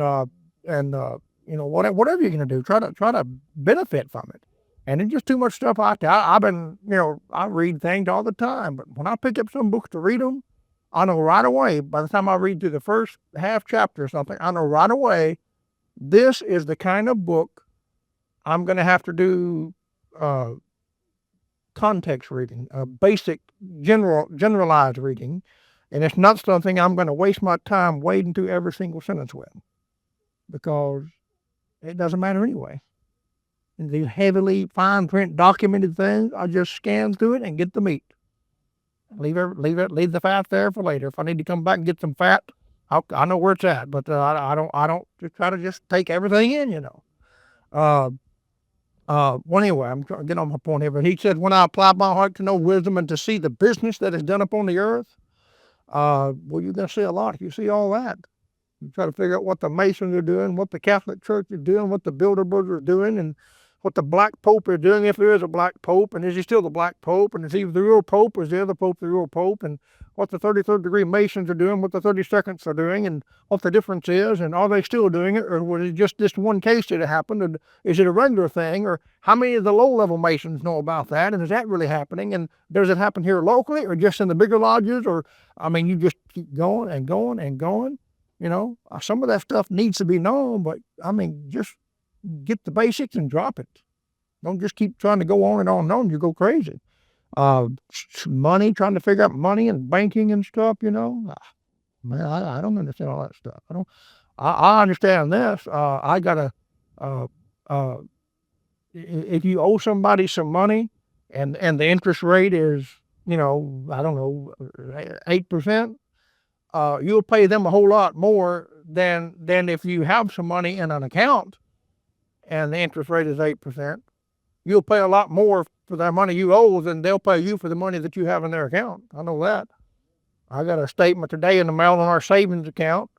whatever you're going to do, try to benefit from it. And there's just too much stuff out there. I read things all the time, but when I pick up some books to read them, I know right away, by the time I read through the first half chapter or something, I know right away, this is the kind of book I'm going to have to do context reading, basic, generalized reading, and it's not something I'm going to waste my time wading through every single sentence with, because it doesn't matter anyway. And these heavily fine print documented things, I just scan through it and get the meat. Leave the fat there for later. If I need to come back and get some fat, I know where it's at. But I don't just try to just take everything in, Well, anyway, I'm trying to get on my point here. But he said, when I applied my heart to know wisdom and to see the business that is done upon the earth, well, you're going to see a lot if you see all that. You try to figure out what the Masons are doing, what the Catholic Church is doing, what the Bilderbergers are doing, and what the Black Pope is doing, if there is a Black Pope, and is he still the Black Pope, and is he the real Pope, or is the other Pope the real Pope, and what the 33rd degree Masons are doing, what the 32nds are doing, and what the difference is, and are they still doing it, or was it just this one case that it happened, and is it a regular thing, or how many of the low-level Masons know about that, and is that really happening, and does it happen here locally, or just in the bigger lodges, or, you just keep going and going and going. Some of that stuff needs to be known, but just get the basics and drop it. Don't just keep trying to go on and on and on. You go crazy. Money, trying to figure out money and banking and stuff, man, I don't understand all that stuff. I understand this. If you owe somebody some money and the interest rate is, 8%, you'll pay them a whole lot more than if you have some money in an account and the interest rate is 8%. You'll pay a lot more for that money you owe than they'll pay you for the money that you have in their account. I know that. I got a statement today in the mail on our savings account,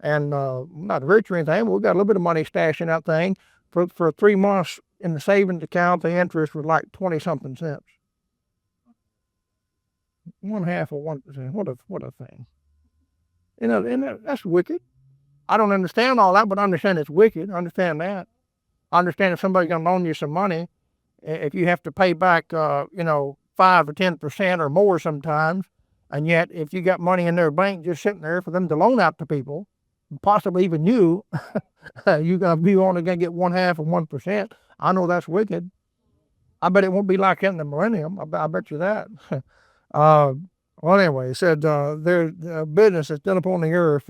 and not rich or anything, but we got a little bit of money stashed in that thing. For 3 months in the savings account, the interest was like 20-something cents. 1/2 of 1%. What a thing. And that's wicked. I don't understand all that, but I understand it's wicked. I understand that. I understand if somebody's going to loan you some money, if you have to pay back, 5 or 10% or more sometimes, and yet if you got money in their bank just sitting there for them to loan out to people, possibly even you, you're only going to get 1/2 of 1%. I know that's wicked. I bet it won't be like that in the millennium. I bet you that. Well, anyway, it said, their business is done upon the earth,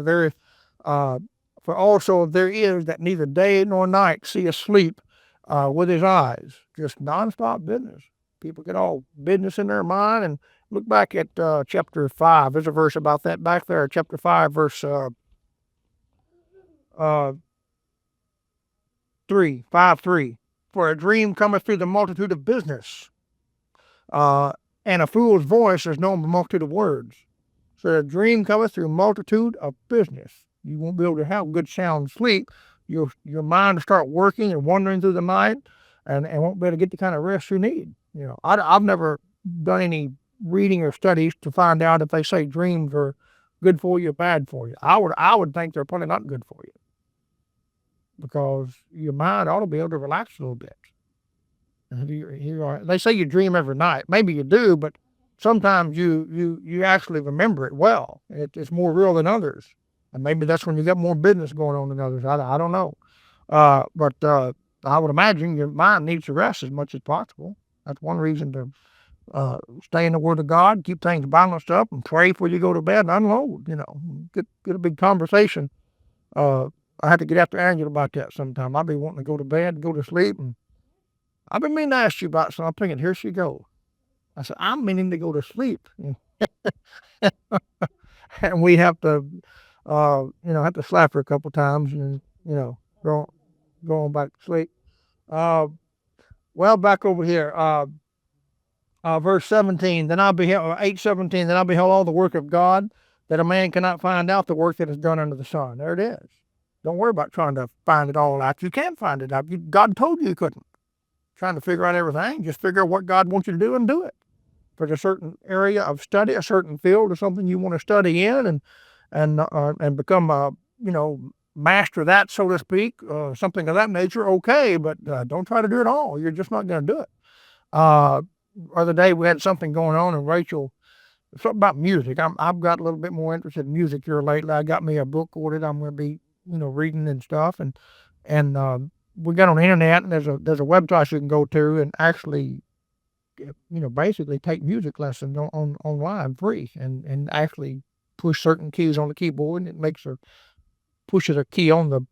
for also there is that neither day nor night seeth sleep with his eyes. Just nonstop business. People get all business in their mind. And look back at chapter 5. There's a verse about that back there, chapter 5, verse 3. For a dream cometh through the multitude of business, and a fool's voice is known by multitude of words. So a dream cometh through multitude of business. You won't be able to have good sound sleep. Your mind will start working and wandering through the night, and won't be able to get the kind of rest you need. I've never done any reading or studies to find out if they say dreams are good for you or bad for you. I would think they're probably not good for you, because your mind ought to be able to relax a little bit. They say you dream every night. Maybe you do, but sometimes you actually remember it well. It's more real than others. And maybe that's when you got more business going on than others. I don't know. But I would imagine your mind needs to rest as much as possible. That's one reason to stay in the Word of God, keep things balanced up, and pray before you go to bed and unload. Get a big conversation. I have to get after Angela about that sometime. I'll be wanting to go to bed, go to sleep, and I've been meaning to ask you about something, and here she goes. I said, I'm meaning to go to sleep. And we have to, have to slap her a couple times and, go, go on back to sleep. Uh, well, back over here, verse 17, then I beheld, 8:17, then I beheld all the work of God, that a man cannot find out the work that is done under the sun. There it is. Don't worry about trying to find it all out. You can't find it out. God told you couldn't. Trying to figure out everything, just figure out what God wants you to do and do it. If there's a certain area of study, a certain field, or something you want to study in, and become a master of that, so to speak, something of that nature. Okay, but don't try to do it all. You're just not going to do it. Other day we had something going on, and Rachel, something about music. I've got a little bit more interested in music here lately. I got me a book ordered. I'm going to be reading and stuff, and we got on the internet, and there's a website you can go to and actually basically take music lessons on online free, and actually push certain keys on the keyboard, and pushes a key on the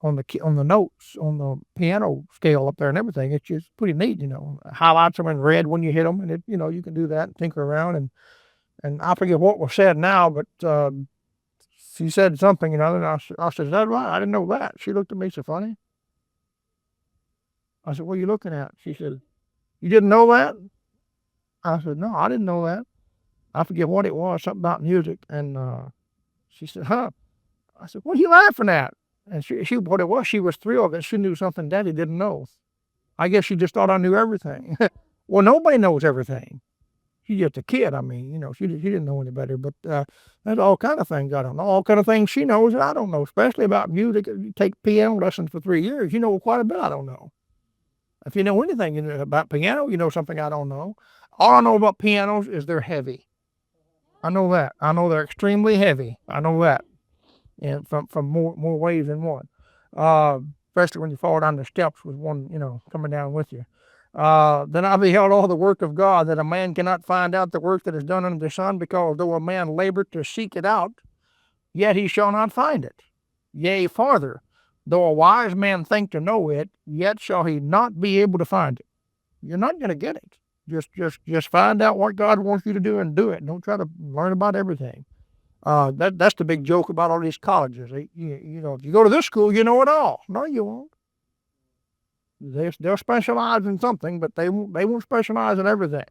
notes on the piano scale up there and everything. It's just pretty neat, highlights them in red when you hit them, and you can do that and tinker around, and I forget what was said now, but she said something, and I said, "Is that right? I didn't know that." She looked at me so funny. I said, "What are you looking at?" She said, "You didn't know that?" I said, "No, I didn't know that." I forget what it was, something about music, and she said, "Huh?" I said, "What are you laughing at?" And what it was, she was thrilled that she knew something Daddy didn't know. I guess she just thought I knew everything. Well, nobody knows everything. She's just a kid. I mean, she didn't know any better. But there's all kind of things I don't know. All kind of things she knows that I don't know, especially about music. If you take piano lessons for 3 years, you know quite a bit I don't know. If you know anything about piano, you know something I don't know. All I know about pianos is they're heavy. I know that. I know they're extremely heavy. I know that. And from more ways than one. Especially when you fall down the steps with one, coming down with you. Then I beheld all the work of God, that a man cannot find out the work that is done under the sun, because though a man labor to seek it out, yet he shall not find it. Yea, farther, though a wise man think to know it, yet shall he not be able to find it. You're not going to get it. Just find out what God wants you to do and do it. Don't try to learn about everything. That's the big joke about all these colleges. If you go to this school, you know it all. No, you won't. They'll specialize in something, but they won't specialize in everything.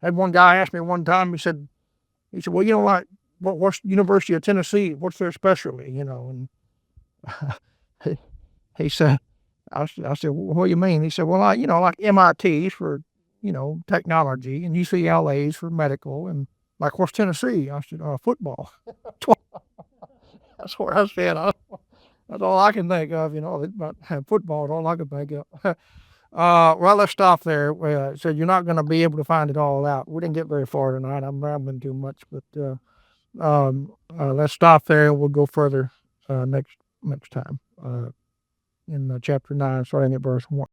I had one guy ask me one time. He said, "Well, like what's University of Tennessee? What's their specialty? And he said, I said, well, what do you mean? He said, well, like MIT's for technology, and UCLA's for medical, and like what's Tennessee? I said, football." That's what I said. That's all I can think of. About football is all I can think of. Well, let's stop there. So you're not going to be able to find it all out. We didn't get very far tonight. I'm rambling too much, but let's stop there, and we'll go further next time in chapter 9, starting at verse 1.